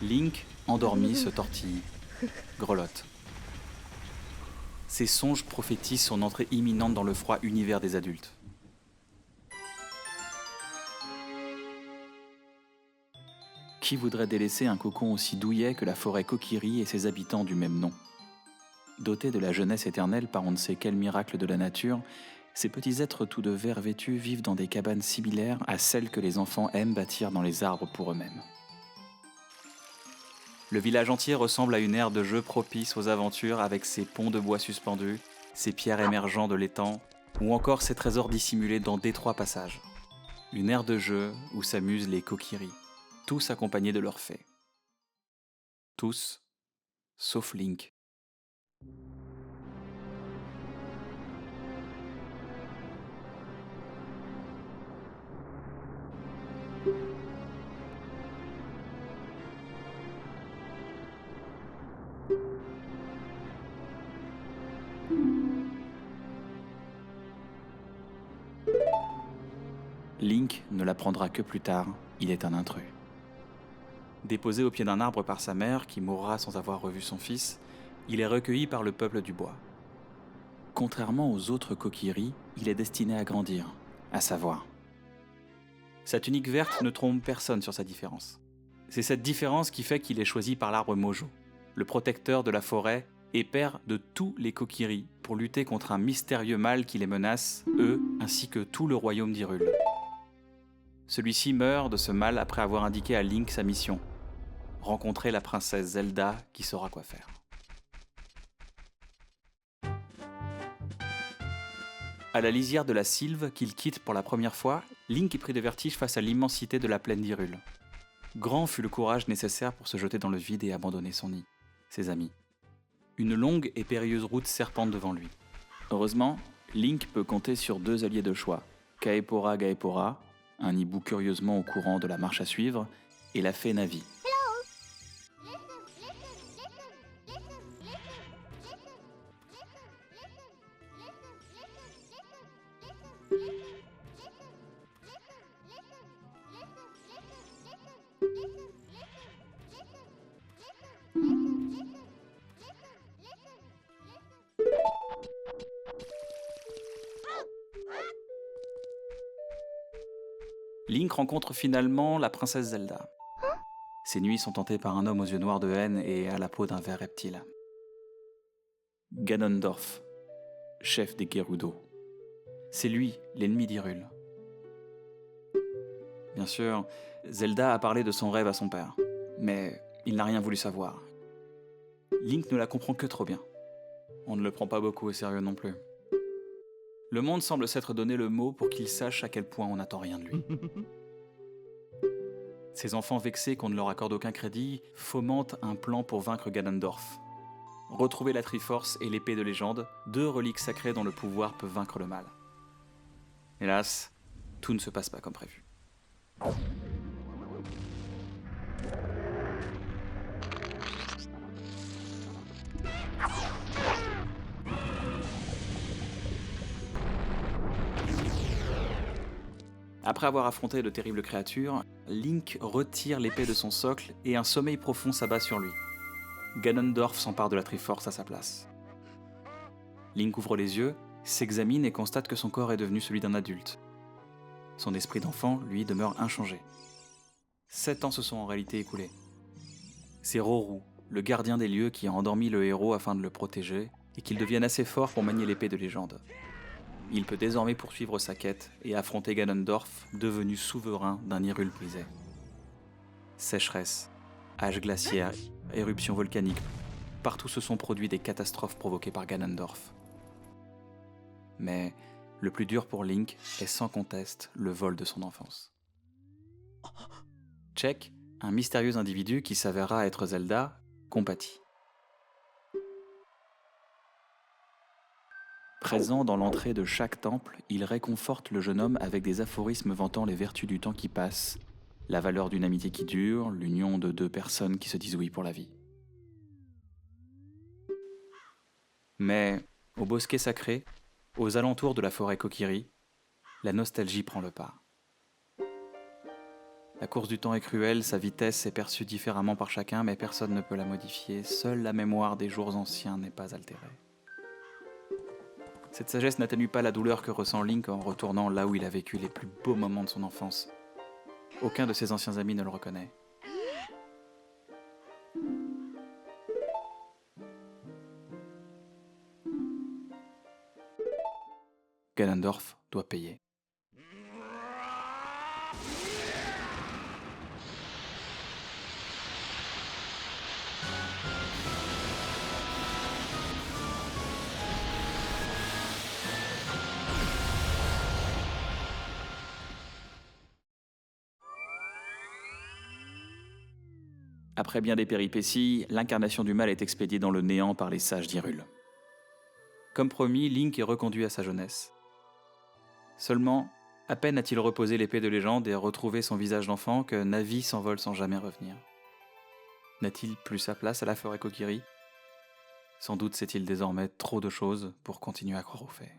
Link, endormi, se tortille, grelotte. Ses songes prophétisent son entrée imminente dans le froid univers des adultes. Qui voudrait délaisser un cocon aussi douillet que la forêt Kokiri et ses habitants du même nom? Dotés de la jeunesse éternelle par on ne sait quel miracle de la nature, ces petits êtres tout de verre vêtus vivent dans des cabanes similaires à celles que les enfants aiment bâtir dans les arbres pour eux-mêmes. Le village entier ressemble à une aire de jeu propice aux aventures avec ses ponts de bois suspendus, ses pierres émergeant de l'étang, ou encore ses trésors dissimulés dans d'étroits passages. Une aire de jeu où s'amusent les Kokiri, tous accompagnés de leurs fées. Tous, sauf Link. Link ne l'apprendra que plus tard, il est un intrus. Déposé au pied d'un arbre par sa mère, qui mourra sans avoir revu son fils, il est recueilli par le peuple du bois. Contrairement aux autres Kokiri, il est destiné à grandir, à savoir. Sa tunique verte ne trompe personne sur sa différence. C'est cette différence qui fait qu'il est choisi par l'arbre Mojo, le protecteur de la forêt et père de tous les Kokiri, pour lutter contre un mystérieux mal qui les menace, eux, ainsi que tout le royaume d'Hyrule. Celui-ci meurt de ce mal après avoir indiqué à Link sa mission, rencontrer la princesse Zelda qui saura quoi faire. À la lisière de la Sylve qu'il quitte pour la première fois, Link est pris de vertige face à l'immensité de la plaine d'Hyrule. Grand fut le courage nécessaire pour se jeter dans le vide et abandonner son nid, ses amis. Une longue et périlleuse route serpente devant lui. Heureusement, Link peut compter sur deux alliés de choix, Kaepora Gaepora, un hibou curieusement au courant de la marche à suivre, et la fée Navi. Link rencontre finalement la princesse Zelda. Ses nuits sont hantées par un homme aux yeux noirs de haine et à la peau d'un ver reptile. Ganondorf, chef des Gerudo. C'est lui, l'ennemi d'Hyrule. Bien sûr, Zelda a parlé de son rêve à son père, mais il n'a rien voulu savoir. Link ne la comprend que trop bien. On ne le prend pas beaucoup au sérieux non plus. Le monde semble s'être donné le mot pour qu'il sache à quel point on n'attend rien de lui. Ces enfants vexés qu'on ne leur accorde aucun crédit fomentent un plan pour vaincre Ganondorf. Retrouver la Triforce et l'épée de légende, deux reliques sacrées dont le pouvoir peut vaincre le mal. Hélas, tout ne se passe pas comme prévu. Après avoir affronté de terribles créatures, Link retire l'épée de son socle et un sommeil profond s'abat sur lui. Ganondorf s'empare de la Triforce à sa place. Link ouvre les yeux, s'examine et constate que son corps est devenu celui d'un adulte. Son esprit d'enfant, lui, demeure inchangé. 7 ans se sont en réalité écoulés. C'est Roru, le gardien des lieux, qui a endormi le héros afin de le protéger et qu'il devienne assez fort pour manier l'épée de légende. il peut désormais poursuivre sa quête et affronter Ganondorf, devenu souverain d'un Hyrule brisé. Sécheresse, âge glaciaire, éruption volcanique, partout se sont produits des catastrophes provoquées par Ganondorf. Mais le plus dur pour Link est sans conteste le vol de son enfance. Check, un mystérieux individu qui s'avérera être Zelda, compatit. Présent dans l'entrée de chaque temple, il réconforte le jeune homme avec des aphorismes vantant les vertus du temps qui passe, la valeur d'une amitié qui dure, l'union de deux personnes qui se disent oui pour la vie. Mais, au bosquet sacré, aux alentours de la forêt Kokiri, la nostalgie prend le pas. La course du temps est cruelle, sa vitesse est perçue différemment par chacun, mais personne ne peut la modifier, seule la mémoire des jours anciens n'est pas altérée. Cette sagesse n'atténue pas la douleur que ressent Link en retournant là où il a vécu les plus beaux moments de son enfance. Aucun de ses anciens amis ne le reconnaît. Ganondorf doit payer. Après bien des péripéties, l'incarnation du mal est expédiée dans le néant par les sages d'Hyrule. Comme promis, Link est reconduit à sa jeunesse. Seulement, à peine a-t-il reposé l'épée de légende et retrouvé son visage d'enfant que Navi s'envole sans jamais revenir. N'a-t-il plus sa place à la forêt Kokiri ? Sans doute sait-il désormais trop de choses pour continuer à croire aux faits.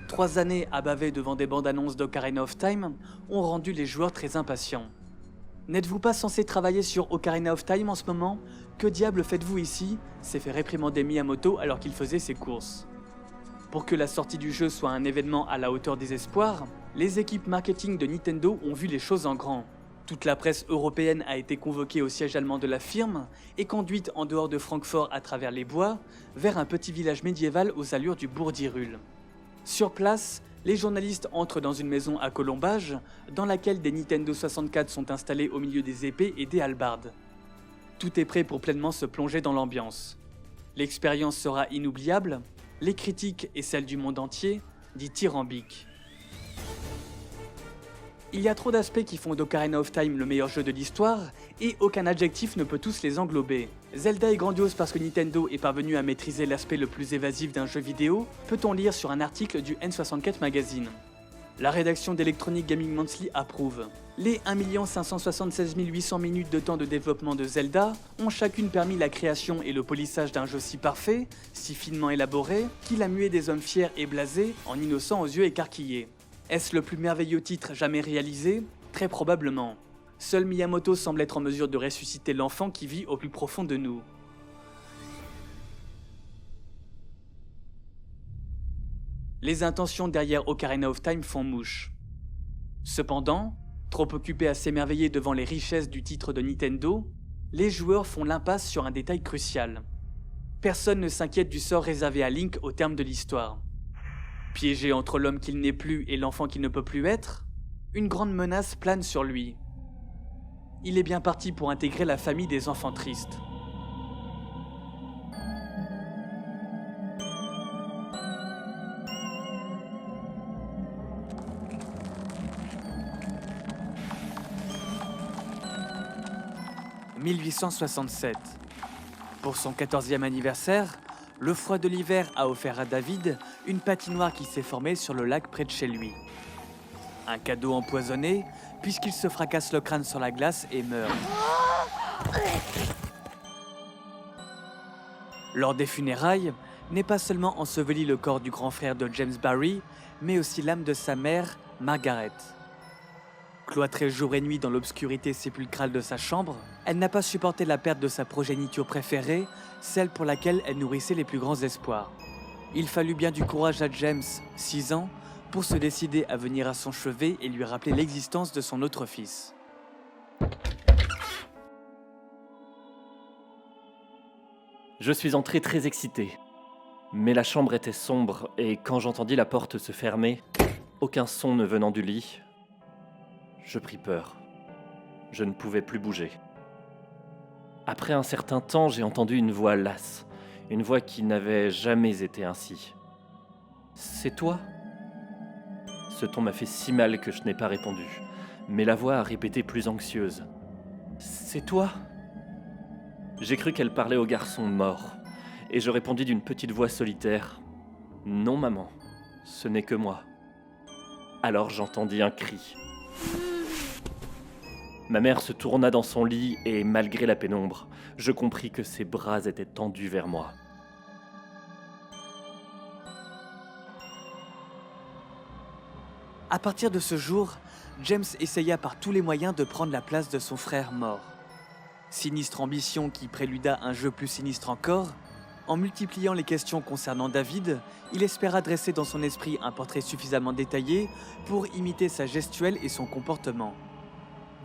Trois années à baver devant des bandes annonces d'Ocarina of Time ont rendu les joueurs très impatients. N'êtes-vous pas censé travailler sur Ocarina of Time en ce moment ? Que diable faites-vous ici ? S'est fait réprimander Miyamoto alors qu'il faisait ses courses. Pour que la sortie du jeu soit un événement à la hauteur des espoirs, les équipes marketing de Nintendo ont vu les choses en grand. Toute la presse européenne a été convoquée au siège allemand de la firme et conduite en dehors de Francfort à travers les bois vers un petit village médiéval aux allures du bourg d'Hyrule. Sur place, les journalistes entrent dans une maison à colombage dans laquelle des Nintendo 64 sont installés au milieu des épées et des hallebardes. Tout est prêt pour pleinement se plonger dans l'ambiance. L'expérience sera inoubliable, les critiques et celles du monde entier dithyrambiques. Il y a trop d'aspects qui font d'Ocarina of Time le meilleur jeu de l'histoire, et aucun adjectif ne peut tous les englober. Zelda est grandiose parce que Nintendo est parvenu à maîtriser l'aspect le plus évasif d'un jeu vidéo, peut-on lire sur un article du N64 Magazine. La rédaction d'Electronic Gaming Monthly approuve. Les 1 576 800 minutes de temps de développement de Zelda ont chacune permis la création et le polissage d'un jeu si parfait, si finement élaboré, qu'il a mué des hommes fiers et blasés en innocents aux yeux écarquillés. Est-ce le plus merveilleux titre jamais réalisé ? Très probablement. Seul Miyamoto semble être en mesure de ressusciter l'enfant qui vit au plus profond de nous. Les intentions derrière Ocarina of Time font mouche. Cependant, trop occupés à s'émerveiller devant les richesses du titre de Nintendo, les joueurs font l'impasse sur un détail crucial. Personne ne s'inquiète du sort réservé à Link au terme de l'histoire. Piégé entre l'homme qu'il n'est plus et l'enfant qu'il ne peut plus être, une grande menace plane sur lui. Il est bien parti pour intégrer la famille des enfants tristes. « 1867. Pour son 14e anniversaire, le froid de l'hiver a offert à David une patinoire qui s'est formée sur le lac près de chez lui. Un cadeau empoisonné, puisqu'il se fracasse le crâne sur la glace et meurt. Lors des funérailles, n'est pas seulement enseveli le corps du grand frère de James Barry, mais aussi l'âme de sa mère, Margaret. Cloîtrée jour et nuit dans l'obscurité sépulcrale de sa chambre, elle n'a pas supporté la perte de sa progéniture préférée, celle pour laquelle elle nourrissait les plus grands espoirs. Il fallut bien du courage à James, 6 ans, pour se décider à venir à son chevet et lui rappeler l'existence de son autre fils. Je suis entré très excité. Mais la chambre était sombre et quand j'entendis la porte se fermer, aucun son ne venant du lit, je pris peur. Je ne pouvais plus bouger. Après un certain temps, j'ai entendu une voix lasse, une voix qui n'avait jamais été ainsi. « C'est toi ?» Ce ton m'a fait si mal que je n'ai pas répondu, mais la voix a répété plus anxieuse. « C'est toi ?» J'ai cru qu'elle parlait au garçon mort, et je répondis d'une petite voix solitaire. « Non, maman, ce n'est que moi. » Alors j'entendis un cri. Ma mère se tourna dans son lit et, malgré la pénombre, je compris que ses bras étaient tendus vers moi. À partir de ce jour, James essaya par tous les moyens de prendre la place de son frère mort. Sinistre ambition qui préluda un jeu plus sinistre encore, en multipliant les questions concernant David, il espéra dresser dans son esprit un portrait suffisamment détaillé pour imiter sa gestuelle et son comportement.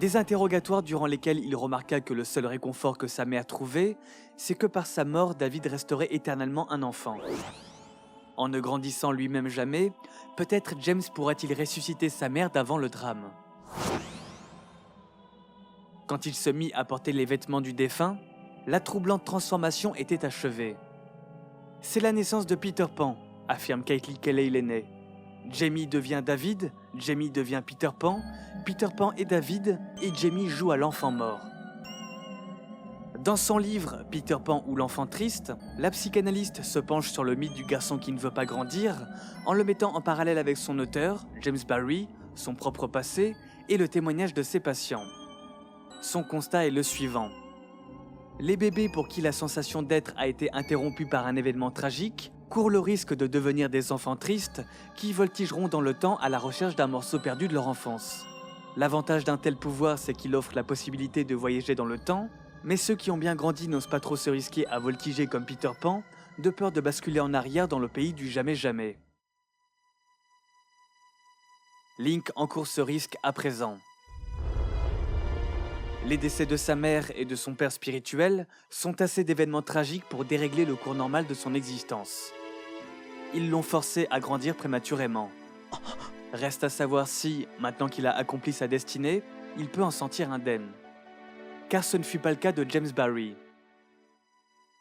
Des interrogatoires durant lesquels il remarqua que le seul réconfort que sa mère trouvait, c'est que par sa mort, David resterait éternellement un enfant. En ne grandissant lui-même jamais, peut-être James pourrait-il ressusciter sa mère d'avant le drame. Quand il se mit à porter les vêtements du défunt, la troublante transformation était achevée. « C'est la naissance de Peter Pan », affirme Caitlin Kelly l'aînée. Jamie devient David, Jamie devient Peter Pan et David, et Jamie joue à l'enfant mort. Dans son livre « Peter Pan ou l'enfant triste », la psychanalyste se penche sur le mythe du garçon qui ne veut pas grandir, en le mettant en parallèle avec son auteur, James Barry, son propre passé et le témoignage de ses patients. Son constat est le suivant. Les bébés pour qui la sensation d'être a été interrompue par un événement tragique courent le risque de devenir des enfants tristes qui voltigeront dans le temps à la recherche d'un morceau perdu de leur enfance. L'avantage d'un tel pouvoir, c'est qu'il offre la possibilité de voyager dans le temps, mais ceux qui ont bien grandi n'osent pas trop se risquer à voltiger comme Peter Pan, de peur de basculer en arrière dans le pays du jamais-jamais. Link encourt ce risque à présent. Les décès de sa mère et de son père spirituel sont assez d'événements tragiques pour dérégler le cours normal de son existence. Ils l'ont forcé à grandir prématurément. Reste à savoir si, maintenant qu'il a accompli sa destinée, il peut en sentir indemne. Car ce ne fut pas le cas de James Barry.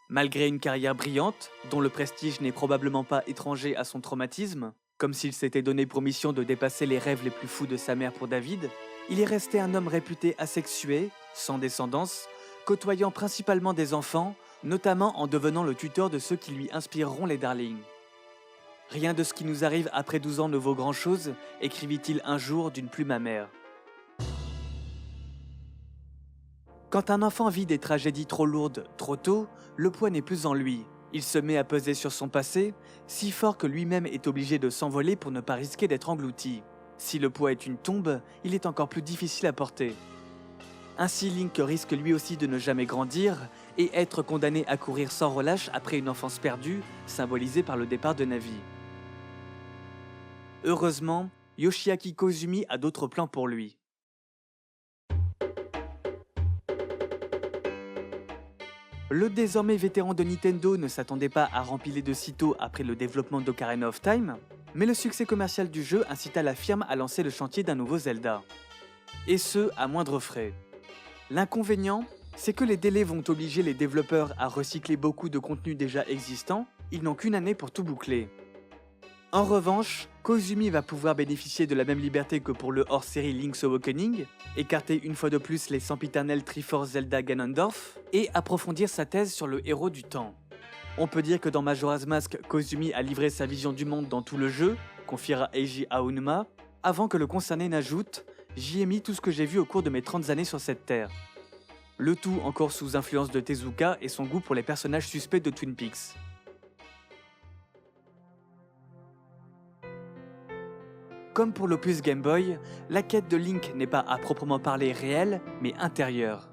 Malgré une carrière brillante, dont le prestige n'est probablement pas étranger à son traumatisme, comme s'il s'était donné pour mission de dépasser les rêves les plus fous de sa mère pour David, il est resté un homme réputé asexué, sans descendance, côtoyant principalement des enfants, notamment en devenant le tuteur de ceux qui lui inspireront les darlings. Rien de ce qui nous arrive après 12 ans ne vaut grand-chose, écrivit-il un jour d'une plume amère. Quand un enfant vit des tragédies trop lourdes, trop tôt, le poids n'est plus en lui. Il se met à peser sur son passé, si fort que lui-même est obligé de s'envoler pour ne pas risquer d'être englouti. Si le poids est une tombe, il est encore plus difficile à porter. Ainsi, Link risque lui aussi de ne jamais grandir et être condamné à courir sans relâche après une enfance perdue, symbolisée par le départ de Navi. Heureusement, Yoshiaki Koizumi a d'autres plans pour lui. Le désormais vétéran de Nintendo ne s'attendait pas à rempiler de sitôt après le développement d'Ocarina of Time, mais le succès commercial du jeu incita la firme à lancer le chantier d'un nouveau Zelda. Et ce, à moindre frais. L'inconvénient, c'est que les délais vont obliger les développeurs à recycler beaucoup de contenu déjà existant, ils n'ont qu'une année pour tout boucler. En revanche, Koizumi va pouvoir bénéficier de la même liberté que pour le hors-série Link's Awakening, écarter une fois de plus les sempiternels Triforce Zelda Ganondorf, et approfondir sa thèse sur le héros du temps. On peut dire que dans Majora's Mask, Koizumi a livré sa vision du monde dans tout le jeu, confiera Eiji Aonuma, avant que le concerné n'ajoute « J'y ai mis tout ce que j'ai vu au cours de mes 30 années sur cette terre ». Le tout encore sous influence de Tezuka et son goût pour les personnages suspects de Twin Peaks. Comme pour l'opus Game Boy, la quête de Link n'est pas à proprement parler réelle, mais intérieure.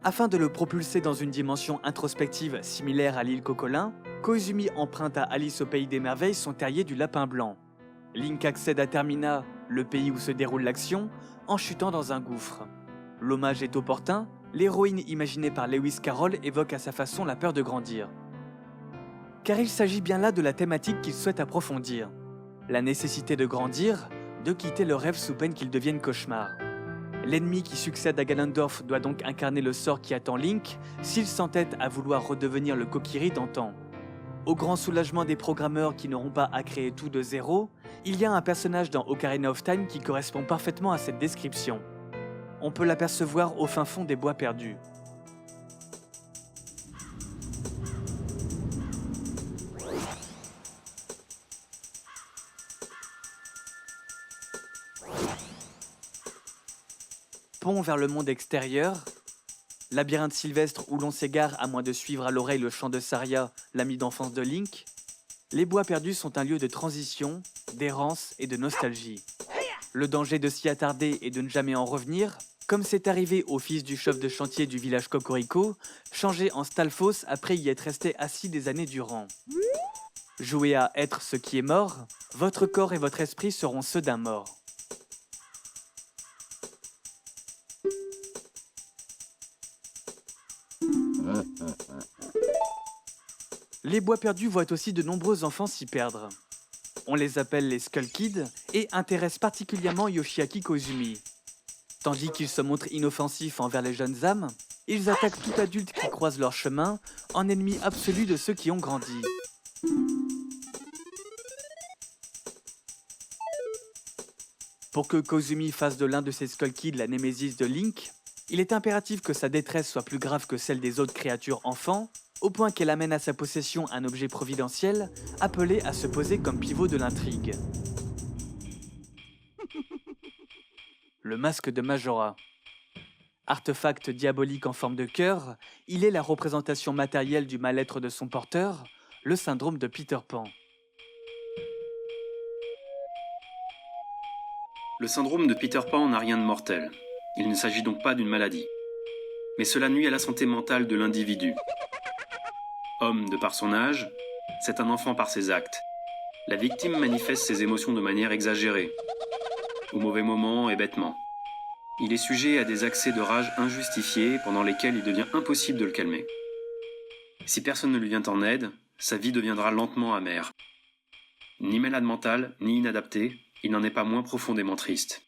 Afin de le propulser dans une dimension introspective similaire à l'île Cocolin, Koizumi emprunte à Alice au Pays des Merveilles son terrier du Lapin Blanc. Link accède à Termina, le pays où se déroule l'action, en chutant dans un gouffre. L'hommage est opportun, l'héroïne imaginée par Lewis Carroll évoque à sa façon la peur de grandir. Car il s'agit bien là de la thématique qu'il souhaite approfondir. La nécessité de grandir, de quitter le rêve sous peine qu'il devienne cauchemar. L'ennemi qui succède à Ganondorf doit donc incarner le sort qui attend Link s'il s'entête à vouloir redevenir le Kokiri d'antan. Au grand soulagement des programmeurs qui n'auront pas à créer tout de zéro, il y a un personnage dans Ocarina of Time qui correspond parfaitement à cette description. On peut l'apercevoir au fin fond des bois perdus. Pont vers le monde extérieur, labyrinthe sylvestre où l'on s'égare à moins de suivre à l'oreille le chant de Saria, l'ami d'enfance de Link, les bois perdus sont un lieu de transition, d'errance et de nostalgie. Le danger de s'y attarder et de ne jamais en revenir, comme c'est arrivé au fils du chef de chantier du village Cocorico, changé en Stalfos après y être resté assis des années durant. Jouez à être ce qui est mort, votre corps et votre esprit seront ceux d'un mort. Les bois perdus voient aussi de nombreux enfants s'y perdre. On les appelle les Skull Kids et intéressent particulièrement Yoshiaki Koizumi. Tandis qu'ils se montrent inoffensifs envers les jeunes âmes, ils attaquent tout adulte qui croise leur chemin en ennemi absolu de ceux qui ont grandi. Pour que Koizumi fasse de l'un de ces Skull Kids la némésis de Link, il est impératif que sa détresse soit plus grave que celle des autres créatures enfants, au point qu'elle amène à sa possession un objet providentiel appelé à se poser comme pivot de l'intrigue. Le masque de Majora. Artefact diabolique en forme de cœur, il est la représentation matérielle du mal-être de son porteur, le syndrome de Peter Pan. Le syndrome de Peter Pan n'a rien de mortel. Il ne s'agit donc pas d'une maladie. Mais cela nuit à la santé mentale de l'individu. Homme de par son âge, c'est un enfant par ses actes. La victime manifeste ses émotions de manière exagérée, au mauvais moment et bêtement. Il est sujet à des accès de rage injustifiés pendant lesquels il devient impossible de le calmer. Si personne ne lui vient en aide, sa vie deviendra lentement amère. Ni malade mental, ni inadapté, il n'en est pas moins profondément triste.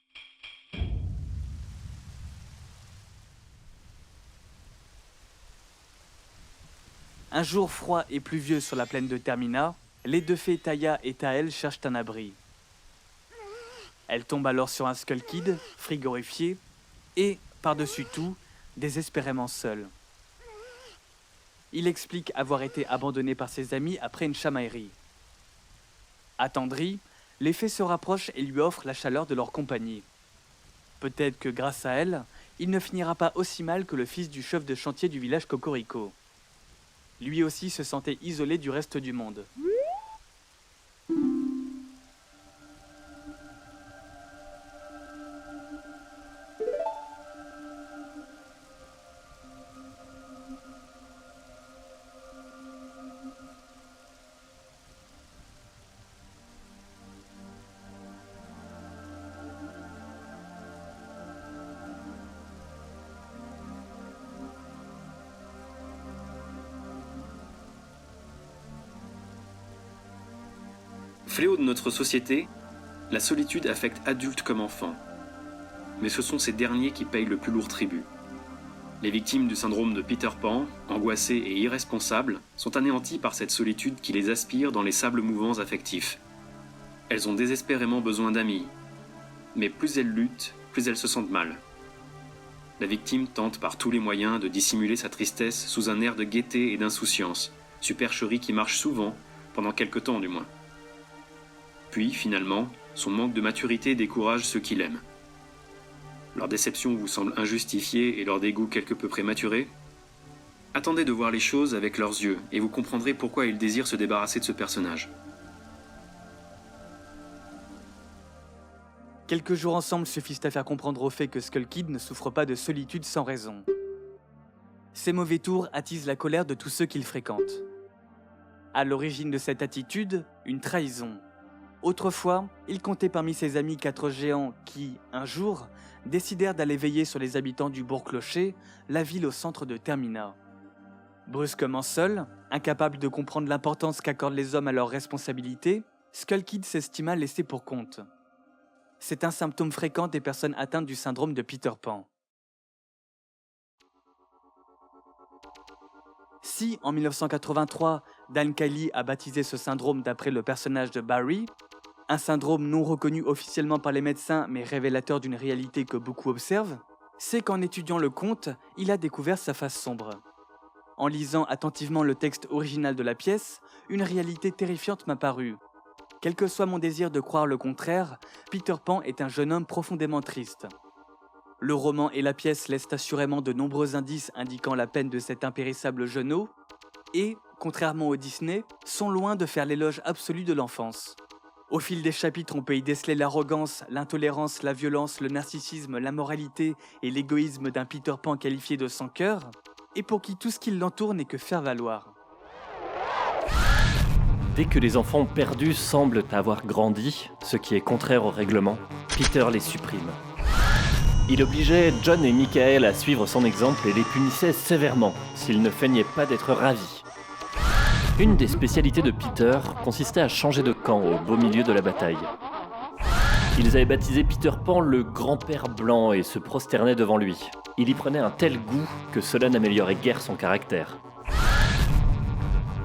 Un jour froid et pluvieux sur la plaine de Termina, les deux fées Taya et Tael cherchent un abri. Elles tombent alors sur un Skull Kid, frigorifié, et, par-dessus tout, désespérément seul. Il explique avoir été abandonné par ses amis après une chamaillerie. Attendris, les fées se rapprochent et lui offrent la chaleur de leur compagnie. Peut-être que grâce à elle, il ne finira pas aussi mal que le fils du chef de chantier du village Cocorico. Lui aussi se sentait isolé du reste du monde. Fléau de notre société, la solitude affecte adultes comme enfants. Mais ce sont ces derniers qui payent le plus lourd tribut. Les victimes du syndrome de Peter Pan, angoissées et irresponsables, sont anéanties par cette solitude qui les aspire dans les sables mouvants affectifs. Elles ont désespérément besoin d'amis. Mais plus elles luttent, plus elles se sentent mal. La victime tente par tous les moyens de dissimuler sa tristesse sous un air de gaieté et d'insouciance, supercherie qui marche souvent, pendant quelque temps du moins. Puis, finalement, son manque de maturité décourage ceux qui l'aiment. Leur déception vous semble injustifiée et leur dégoût quelque peu prématuré? Attendez de voir les choses avec leurs yeux et vous comprendrez pourquoi ils désirent se débarrasser de ce personnage. Quelques jours ensemble suffisent à faire comprendre au fait que Skull Kid ne souffre pas de solitude sans raison. Ses mauvais tours attisent la colère de tous ceux qu'il fréquente. À l'origine de cette attitude, une trahison. Autrefois, il comptait parmi ses amis 4 géants qui, un jour, décidèrent d'aller veiller sur les habitants du bourg-clocher, la ville au centre de Termina. Brusquement seul, incapable de comprendre l'importance qu'accordent les hommes à leurs responsabilités, Skull Kid s'estima laissé pour compte. C'est un symptôme fréquent des personnes atteintes du syndrome de Peter Pan. Si, en 1983, Dan Kiley a baptisé ce syndrome d'après le personnage de Barry, un syndrome non reconnu officiellement par les médecins mais révélateur d'une réalité que beaucoup observent, c'est qu'en étudiant le conte, il a découvert sa face sombre. En lisant attentivement le texte original de la pièce, une réalité terrifiante m'a paru. Quel que soit mon désir de croire le contraire, Peter Pan est un jeune homme profondément triste. Le roman et la pièce laissent assurément de nombreux indices indiquant la peine de cet impérissable jeuneau, et, contrairement au Disney, sont loin de faire l'éloge absolu de l'enfance. Au fil des chapitres, on peut y déceler l'arrogance, l'intolérance, la violence, le narcissisme, la moralité et l'égoïsme d'un Peter Pan qualifié de sans cœur, et pour qui tout ce qui l'entoure n'est que faire valoir. Dès que les enfants perdus semblent avoir grandi, ce qui est contraire au règlement, Peter les supprime. Il obligeait John et Michael à suivre son exemple et les punissait sévèrement s'ils ne feignaient pas d'être ravis. Une des spécialités de Peter consistait à changer de camp au beau milieu de la bataille. Ils avaient baptisé Peter Pan le grand-père blanc et se prosternaient devant lui. Il y prenait un tel goût que cela n'améliorait guère son caractère.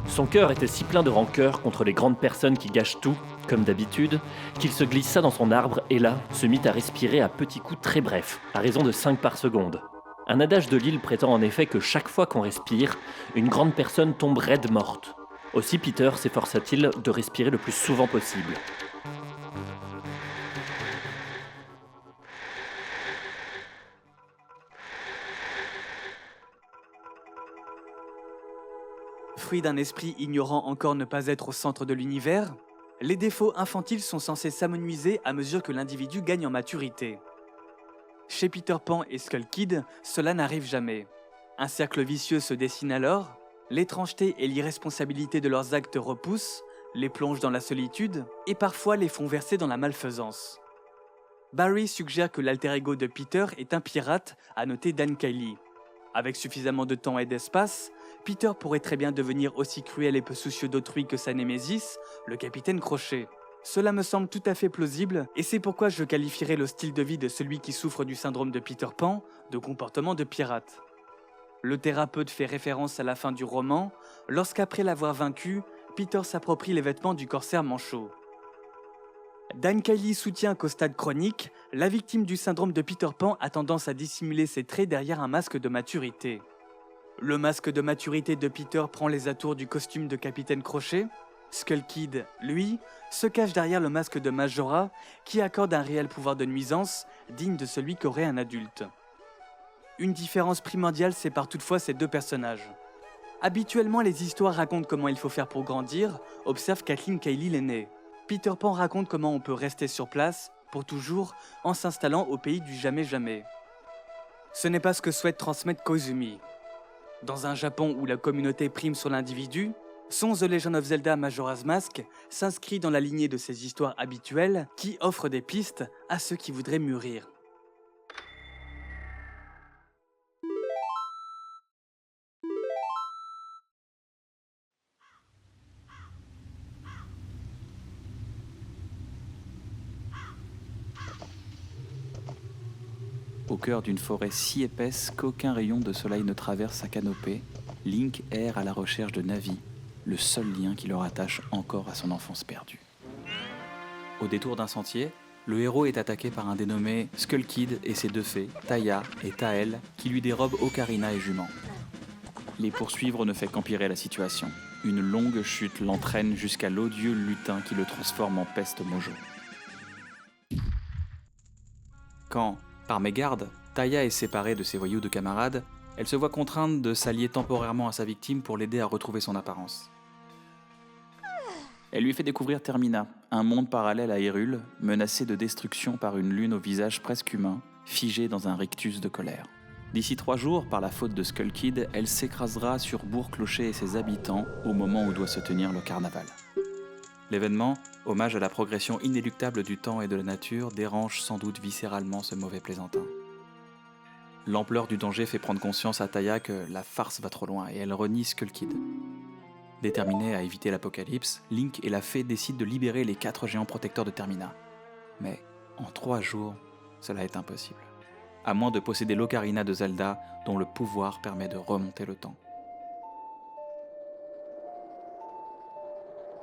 Son cœur était si plein de rancœur contre les grandes personnes qui gâchent tout, comme d'habitude, qu'il se glissa dans son arbre et là, se mit à respirer à petits coups très brefs, à raison de 5 par seconde. Un adage de l'île prétend en effet que chaque fois qu'on respire, une grande personne tombe raide morte. Aussi Peter s'efforça-t-il de respirer le plus souvent possible. Fruit d'un esprit ignorant encore ne pas être au centre de l'univers, les défauts infantiles sont censés s'amenuiser à mesure que l'individu gagne en maturité. Chez Peter Pan et Skull Kid, cela n'arrive jamais. Un cercle vicieux se dessine alors, l'étrangeté et l'irresponsabilité de leurs actes repoussent, les plongent dans la solitude et parfois les font verser dans la malfaisance. Barry suggère que l'alter ego de Peter est un pirate, à noter Dan Kiley. Avec suffisamment de temps et d'espace, Peter pourrait très bien devenir aussi cruel et peu soucieux d'autrui que sa némésis, le capitaine Crochet. Cela me semble tout à fait plausible, et c'est pourquoi je qualifierais le style de vie de celui qui souffre du syndrome de Peter Pan de comportement de pirate. Le thérapeute fait référence à la fin du roman, lorsqu'après l'avoir vaincu, Peter s'approprie les vêtements du corsaire manchot. Dan Kiley soutient qu'au stade chronique, la victime du syndrome de Peter Pan a tendance à dissimuler ses traits derrière un masque de maturité. Le masque de maturité de Peter prend les atours du costume de Capitaine Crochet. Skull Kid, lui, se cache derrière le masque de Majora, qui accorde un réel pouvoir de nuisance, digne de celui qu'aurait un adulte. Une différence primordiale sépare toutefois ces deux personnages. Habituellement, les histoires racontent comment il faut faire pour grandir, observe Kathleen Kiley l'aînée. Peter Pan raconte comment on peut rester sur place, pour toujours, en s'installant au pays du jamais-jamais. Ce n'est pas ce que souhaite transmettre Koizumi. Dans un Japon où la communauté prime sur l'individu, Son The Legend of Zelda Majora's Mask s'inscrit dans la lignée de ces histoires habituelles qui offrent des pistes à ceux qui voudraient mûrir. Au cœur d'une forêt si épaisse qu'aucun rayon de soleil ne traverse sa canopée, Link erre à la recherche de Navi, le seul lien qui le rattache encore à son enfance perdue. Au détour d'un sentier, le héros est attaqué par un dénommé Skull Kid et ses 2 fées, Taya et Tael, qui lui dérobent Ocarina et Jument. Les poursuivre ne fait qu'empirer la situation. Une longue chute l'entraîne jusqu'à l'odieux lutin qui le transforme en peste mojo. Quand, Par mégarde, Taya est séparée de ses voyous de camarades, elle se voit contrainte de s'allier temporairement à sa victime pour l'aider à retrouver son apparence. Elle lui fait découvrir Termina, un monde parallèle à Hyrule, menacé de destruction par une lune au visage presque humain, figée dans un rictus de colère. D'ici 3 jours, par la faute de Skull Kid, elle s'écrasera sur Bourg-Clocher et ses habitants au moment où doit se tenir le carnaval. L'événement, hommage à la progression inéluctable du temps et de la nature, dérange sans doute viscéralement ce mauvais plaisantin. L'ampleur du danger fait prendre conscience à Taya que la farce va trop loin et elle renie Skull Kid. Déterminée à éviter l'apocalypse, Link et la fée décident de libérer les 4 géants protecteurs de Termina. Mais en 3 jours, cela est impossible. À moins de posséder l'Ocarina de Zelda, dont le pouvoir permet de remonter le temps.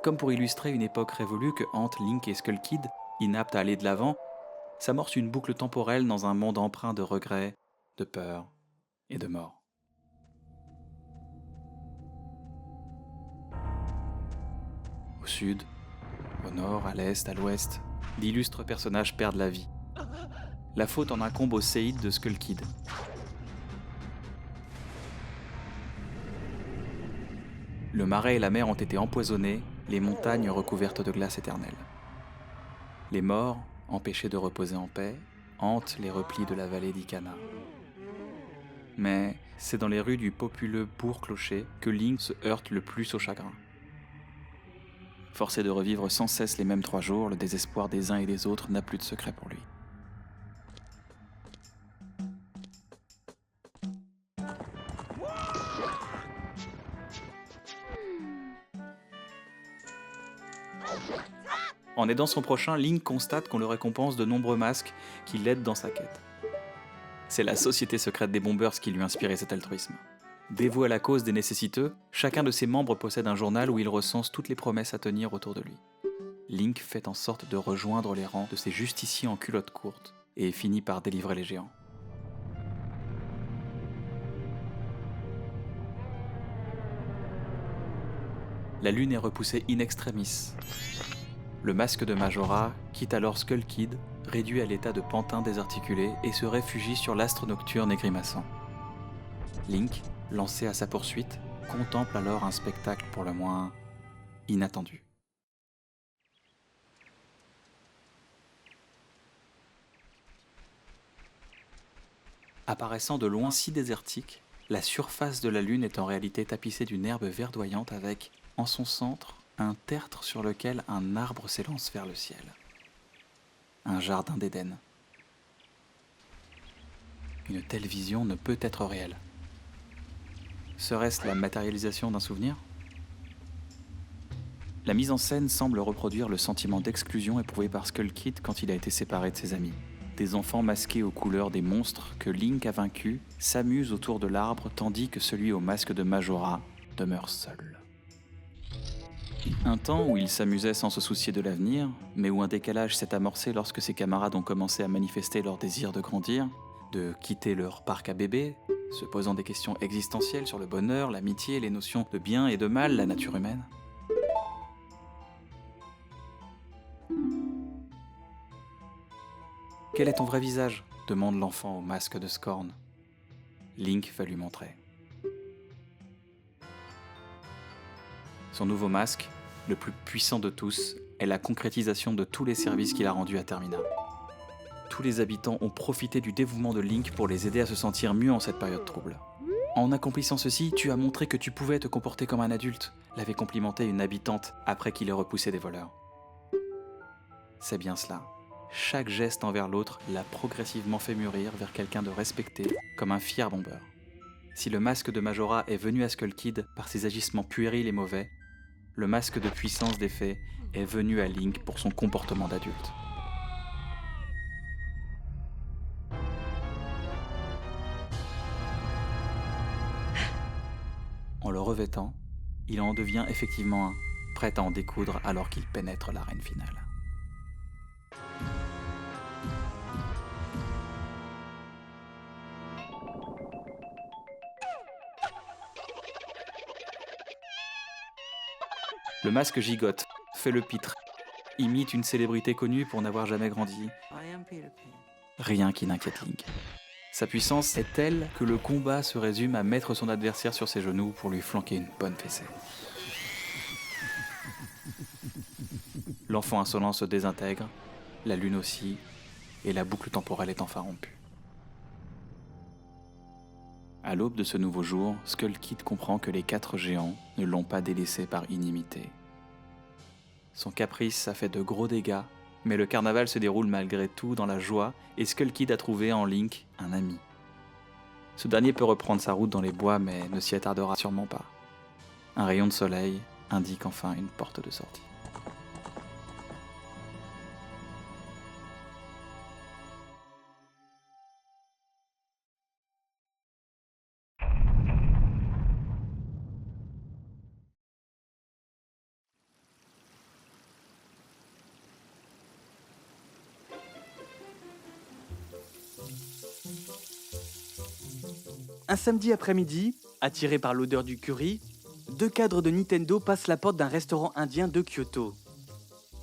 Comme pour illustrer une époque révolue que hantent Link et Skull Kid, inaptes à aller de l'avant, s'amorce une boucle temporelle dans un monde empreint de regrets, de peur et de mort. Au sud, au nord, à l'est, à l'ouest, d'illustres personnages perdent la vie. La faute en incombe au séide de Skull Kid. Le marais et la mer ont été empoisonnés, les montagnes recouvertes de glace éternelle. Les morts, empêchés de reposer en paix, hantent les replis de la vallée d'Ikana. Mais c'est dans les rues du populeux Bourg-Clocher que Link se heurte le plus au chagrin. Forcé de revivre sans cesse les mêmes 3 jours, le désespoir des uns et des autres n'a plus de secret pour lui. En aidant son prochain, Link constate qu'on le récompense de nombreux masques qui l'aident dans sa quête. C'est la société secrète des Bombers qui lui a inspiré cet altruisme. Dévoué à la cause des nécessiteux, chacun de ses membres possède un journal où il recense toutes les promesses à tenir autour de lui. Link fait en sorte de rejoindre les rangs de ces justiciers en culotte courte et finit par délivrer les géants. La lune est repoussée in extremis. Le masque de Majora quitte alors Skull Kid, réduit à l'état de pantin désarticulé, et se réfugie sur l'astre nocturne et grimaçant. Link, lancé à sa poursuite, contemple alors un spectacle pour le moins inattendu. Apparaissant de loin si désertique, la surface de la lune est en réalité tapissée d'une herbe verdoyante avec, en son centre, un tertre sur lequel un arbre s'élance vers le ciel. Un jardin d'Éden. Une telle vision ne peut être réelle. Serait-ce la matérialisation d'un souvenir ? La mise en scène semble reproduire le sentiment d'exclusion éprouvé par Skull Kid quand il a été séparé de ses amis. Des enfants masqués aux couleurs des monstres que Link a vaincus s'amusent autour de l'arbre tandis que celui au masque de Majora demeure seul. Un temps où il s'amusait sans se soucier de l'avenir, mais où un décalage s'est amorcé lorsque ses camarades ont commencé à manifester leur désir de grandir, de quitter leur parc à bébés, se posant des questions existentielles sur le bonheur, l'amitié, les notions de bien et de mal, la nature humaine. Quel est ton vrai visage ? Demande l'enfant au masque de Scorn. Link va lui montrer. Son nouveau masque, le plus puissant de tous, est la concrétisation de tous les services qu'il a rendus à Termina. Tous les habitants ont profité du dévouement de Link pour les aider à se sentir mieux en cette période trouble. En accomplissant ceci, tu as montré que tu pouvais te comporter comme un adulte, l'avait complimenté une habitante après qu'il ait repoussé des voleurs. C'est bien cela. Chaque geste envers l'autre l'a progressivement fait mûrir vers quelqu'un de respecté, comme un fier bomber. Si le masque de Majora est venu à Skull Kid par ses agissements puérils et mauvais, le masque de puissance des fées est venu à Link pour son comportement d'adulte. En le revêtant, il en devient effectivement un, prêt à en découdre alors qu'il pénètre l'arène finale. Le masque gigote, fait le pitre, imite une célébrité connue pour n'avoir jamais grandi, I am Peter Pan. rien qui n'inquiète Link. Sa puissance est telle que le combat se résume à mettre son adversaire sur ses genoux pour lui flanquer une bonne fessée. L'enfant insolent se désintègre, la lune aussi, et la boucle temporelle est enfin rompue. À l'aube de ce nouveau jour, Skull Kid comprend que les 4 géants ne l'ont pas délaissé par inimité. Son caprice a fait de gros dégâts, mais le carnaval se déroule malgré tout dans la joie et Skull Kid a trouvé en Link un ami. Ce dernier peut reprendre sa route dans les bois mais ne s'y attardera sûrement pas. Un rayon de soleil indique enfin une porte de sortie. Un samedi après-midi, attirés par l'odeur du curry, 2 cadres de Nintendo passent la porte d'un restaurant indien de Kyoto.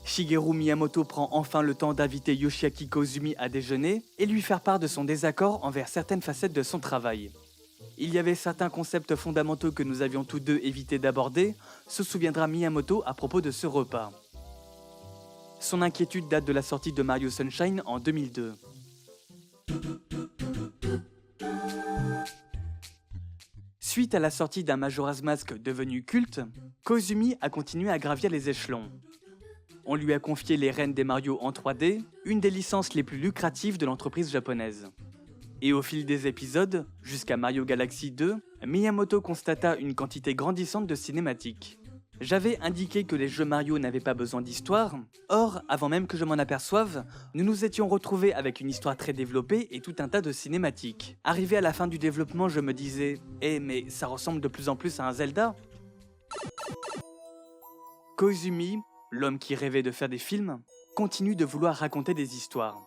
Shigeru Miyamoto prend enfin le temps d'inviter Yoshiaki Koizumi à déjeuner et lui faire part de son désaccord envers certaines facettes de son travail. Il y avait certains concepts fondamentaux que nous avions tous deux évité d'aborder, se souviendra Miyamoto à propos de ce repas. Son inquiétude date de la sortie de Mario Sunshine en 2002. Suite à la sortie d'un Majora's Mask devenu culte, Koizumi a continué à gravir les échelons. On lui a confié les rênes des Mario en 3D, une des licences les plus lucratives de l'entreprise japonaise. Et au fil des épisodes, jusqu'à Mario Galaxy 2, Miyamoto constata une quantité grandissante de cinématiques. J'avais indiqué que les jeux Mario n'avaient pas besoin d'histoire, or, avant même que je m'en aperçoive, nous nous étions retrouvés avec une histoire très développée et tout un tas de cinématiques. Arrivé à la fin du développement, je me disais « Eh, mais ça ressemble de plus en plus à un Zelda !» Koizumi, l'homme qui rêvait de faire des films, continue de vouloir raconter des histoires.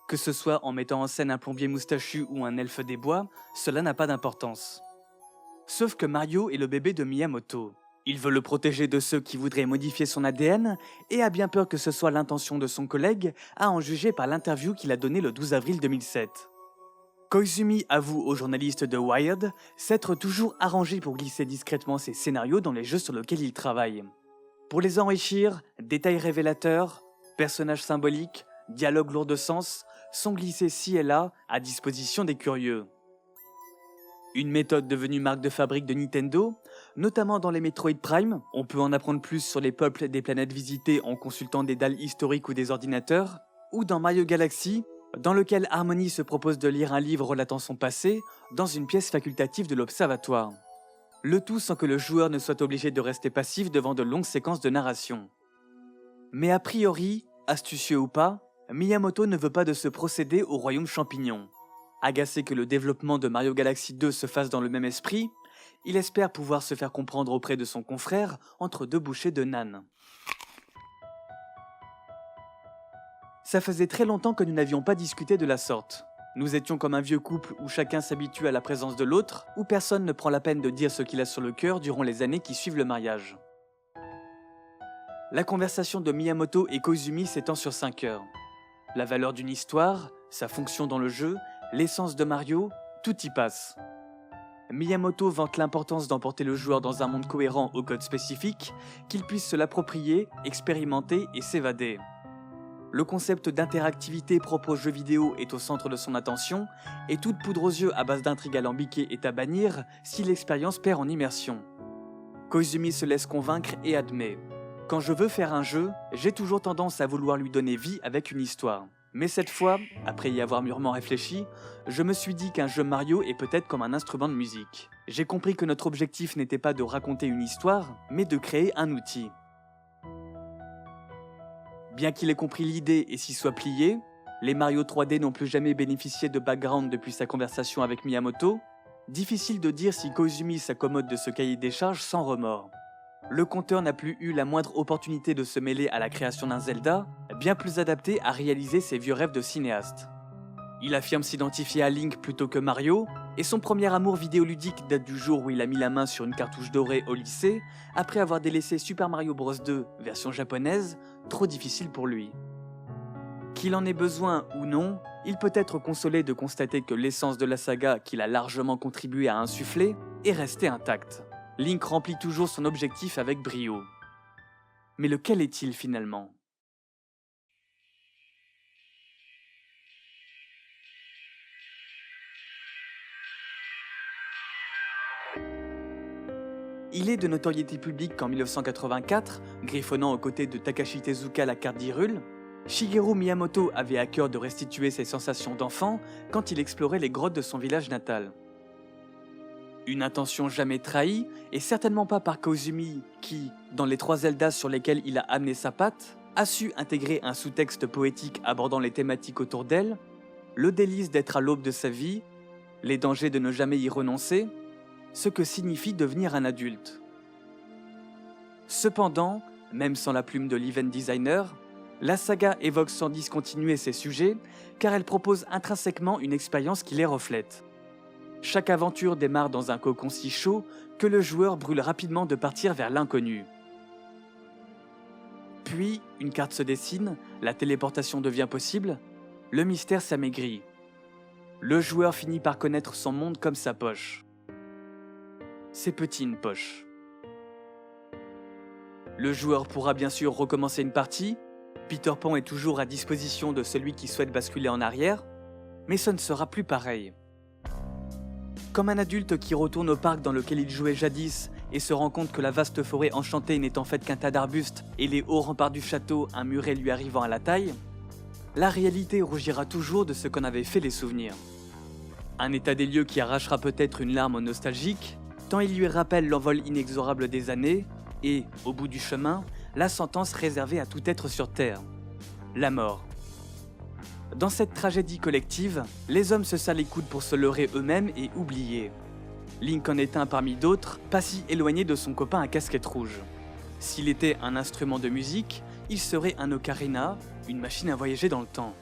Que ce soit en mettant en scène un plombier moustachu ou un elfe des bois, cela n'a pas d'importance. Sauf que Mario est le bébé de Miyamoto. Il veut le protéger de ceux qui voudraient modifier son ADN et a bien peur que ce soit l'intention de son collègue, à en juger par l'interview qu'il a donnée le 12 avril 2007. Koizumi avoue aux journalistes de Wired s'être toujours arrangé pour glisser discrètement ses scénarios dans les jeux sur lesquels il travaille. Pour les enrichir, détails révélateurs, personnages symboliques, dialogues lourds de sens sont glissés ci et là à disposition des curieux. Une méthode devenue marque de fabrique de Nintendo, notamment dans les Metroid Prime, on peut en apprendre plus sur les peuples des planètes visitées en consultant des dalles historiques ou des ordinateurs, ou dans Mario Galaxy, dans lequel Harmony se propose de lire un livre relatant son passé dans une pièce facultative de l'observatoire. Le tout sans que le joueur ne soit obligé de rester passif devant de longues séquences de narration. Mais a priori, astucieux ou pas, Miyamoto ne veut pas de ce procédé au royaume champignon. Agacé que le développement de Mario Galaxy 2 se fasse dans le même esprit, il espère pouvoir se faire comprendre auprès de son confrère entre 2 bouchées de nan. Ça faisait très longtemps que nous n'avions pas discuté de la sorte. Nous étions comme un vieux couple où chacun s'habitue à la présence de l'autre, où personne ne prend la peine de dire ce qu'il a sur le cœur durant les années qui suivent le mariage. La conversation de Miyamoto et Koizumi s'étend sur 5 heures. La valeur d'une histoire, sa fonction dans le jeu, l'essence de Mario, tout y passe. Miyamoto vante l'importance d'emporter le joueur dans un monde cohérent au code spécifique, qu'il puisse se l'approprier, expérimenter et s'évader. Le concept d'interactivité propre aux jeux vidéo est au centre de son attention, et toute poudre aux yeux à base d'intrigues alambiquées est à bannir si l'expérience perd en immersion. Koizumi se laisse convaincre et admet « Quand je veux faire un jeu, j'ai toujours tendance à vouloir lui donner vie avec une histoire. Mais cette fois, après y avoir mûrement réfléchi, je me suis dit qu'un jeu Mario est peut-être comme un instrument de musique. J'ai compris que notre objectif n'était pas de raconter une histoire, mais de créer un outil. » Bien qu'il ait compris l'idée et s'y soit plié, les Mario 3D n'ont plus jamais bénéficié de background depuis sa conversation avec Miyamoto. Difficile de dire si Koizumi s'accommode de ce cahier des charges sans remords. Le conteur n'a plus eu la moindre opportunité de se mêler à la création d'un Zelda, bien plus adapté à réaliser ses vieux rêves de cinéaste. Il affirme s'identifier à Link plutôt que Mario, et son premier amour vidéoludique date du jour où il a mis la main sur une cartouche dorée au lycée, après avoir délaissé Super Mario Bros 2, version japonaise, trop difficile pour lui. Qu'il en ait besoin ou non, il peut être consolé de constater que l'essence de la saga qu'il a largement contribué à insuffler est restée intacte. Link remplit toujours son objectif avec brio. Mais lequel est-il finalement ? Il est de notoriété publique qu'en 1984, griffonnant aux côtés de Takashi Tezuka la carte d'Hyrule, Shigeru Miyamoto avait à cœur de restituer ses sensations d'enfant quand il explorait les grottes de son village natal. Une intention jamais trahie, et certainement pas par Koizumi qui, dans les 3 Zelda sur lesquels il a amené sa patte, a su intégrer un sous-texte poétique abordant les thématiques autour d'elle, le délice d'être à l'aube de sa vie, les dangers de ne jamais y renoncer, ce que signifie devenir un adulte. Cependant, même sans la plume de l'event designer, la saga évoque sans discontinuer ses sujets car elle propose intrinsèquement une expérience qui les reflète. Chaque aventure démarre dans un cocon si chaud que le joueur brûle rapidement de partir vers l'inconnu. Puis, une carte se dessine, la téléportation devient possible, le mystère s'amaigrit. Le joueur finit par connaître son monde comme sa poche. C'est petit une poche. Le joueur pourra bien sûr recommencer une partie, Peter Pan est toujours à disposition de celui qui souhaite basculer en arrière, mais ce ne sera plus pareil. Comme un adulte qui retourne au parc dans lequel il jouait jadis et se rend compte que la vaste forêt enchantée n'est en fait qu'un tas d'arbustes et les hauts remparts du château un muret lui arrivant à la taille, la réalité rougira toujours de ce qu'en avaient fait les souvenirs. Un état des lieux qui arrachera peut-être une larme aux nostalgiques, tant il lui rappelle l'envol inexorable des années et, au bout du chemin, la sentence réservée à tout être sur Terre, la mort. Dans cette tragédie collective, les hommes se serrent les coudes pour se leurrer eux-mêmes et oublier. Link en est un parmi d'autres, pas si éloigné de son copain à casquette rouge. S'il était un instrument de musique, il serait un ocarina, une machine à voyager dans le temps.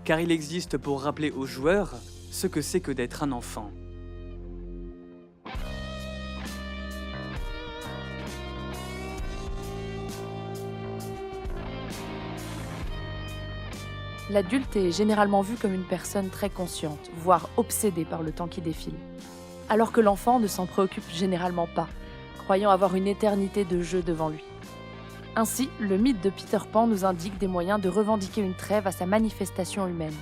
Car il existe pour rappeler aux joueurs ce que c'est que d'être un enfant. L'adulte est généralement vu comme une personne très consciente, voire obsédée par le temps qui défile. Alors que l'enfant ne s'en préoccupe généralement pas, croyant avoir une éternité de jeu devant lui. Ainsi, le mythe de Peter Pan nous indique des moyens de revendiquer une trêve à sa manifestation humaine.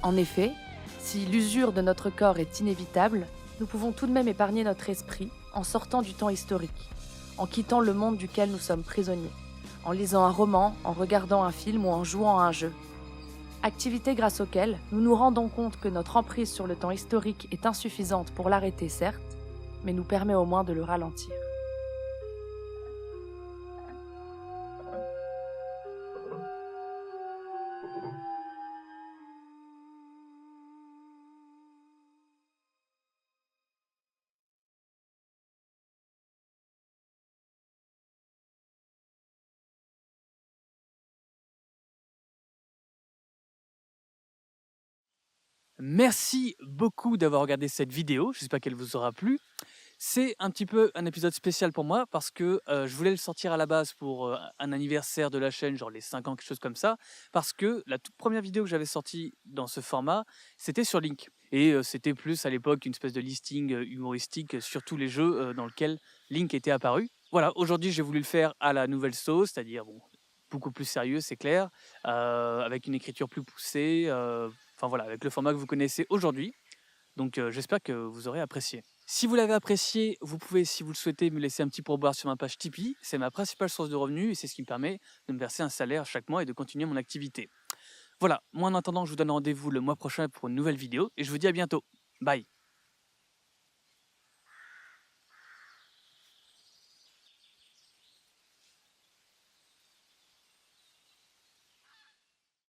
En effet, si l'usure de notre corps est inévitable, nous pouvons tout de même épargner notre esprit en sortant du temps historique, en quittant le monde duquel nous sommes prisonniers, en lisant un roman, en regardant un film ou en jouant à un jeu. Activité grâce auquel nous nous rendons compte que notre emprise sur le temps historique est insuffisante pour l'arrêter certes, mais nous permet au moins de le ralentir. Merci beaucoup d'avoir regardé cette vidéo, j'espère qu'elle vous aura plu. C'est un petit peu un épisode spécial pour moi parce que je voulais le sortir à la base pour un anniversaire de la chaîne, genre les 5 ans, quelque chose comme ça, parce que la toute première vidéo que j'avais sortie dans ce format, c'était sur Link. Et c'était plus à l'époque une espèce de listing humoristique sur tous les jeux dans lesquels Link était apparu. Voilà, aujourd'hui j'ai voulu le faire à la nouvelle sauce, c'est-à-dire bon, beaucoup plus sérieux, c'est clair, avec une écriture plus poussée, enfin voilà, avec le format que vous connaissez aujourd'hui. Donc j'espère que vous aurez apprécié. Si vous l'avez apprécié, vous pouvez, si vous le souhaitez, me laisser un petit pourboire sur ma page Tipeee. C'est ma principale source de revenus et c'est ce qui me permet de me verser un salaire chaque mois et de continuer mon activité. Voilà, moi en attendant, je vous donne rendez-vous le mois prochain pour une nouvelle vidéo et je vous dis à bientôt. Bye.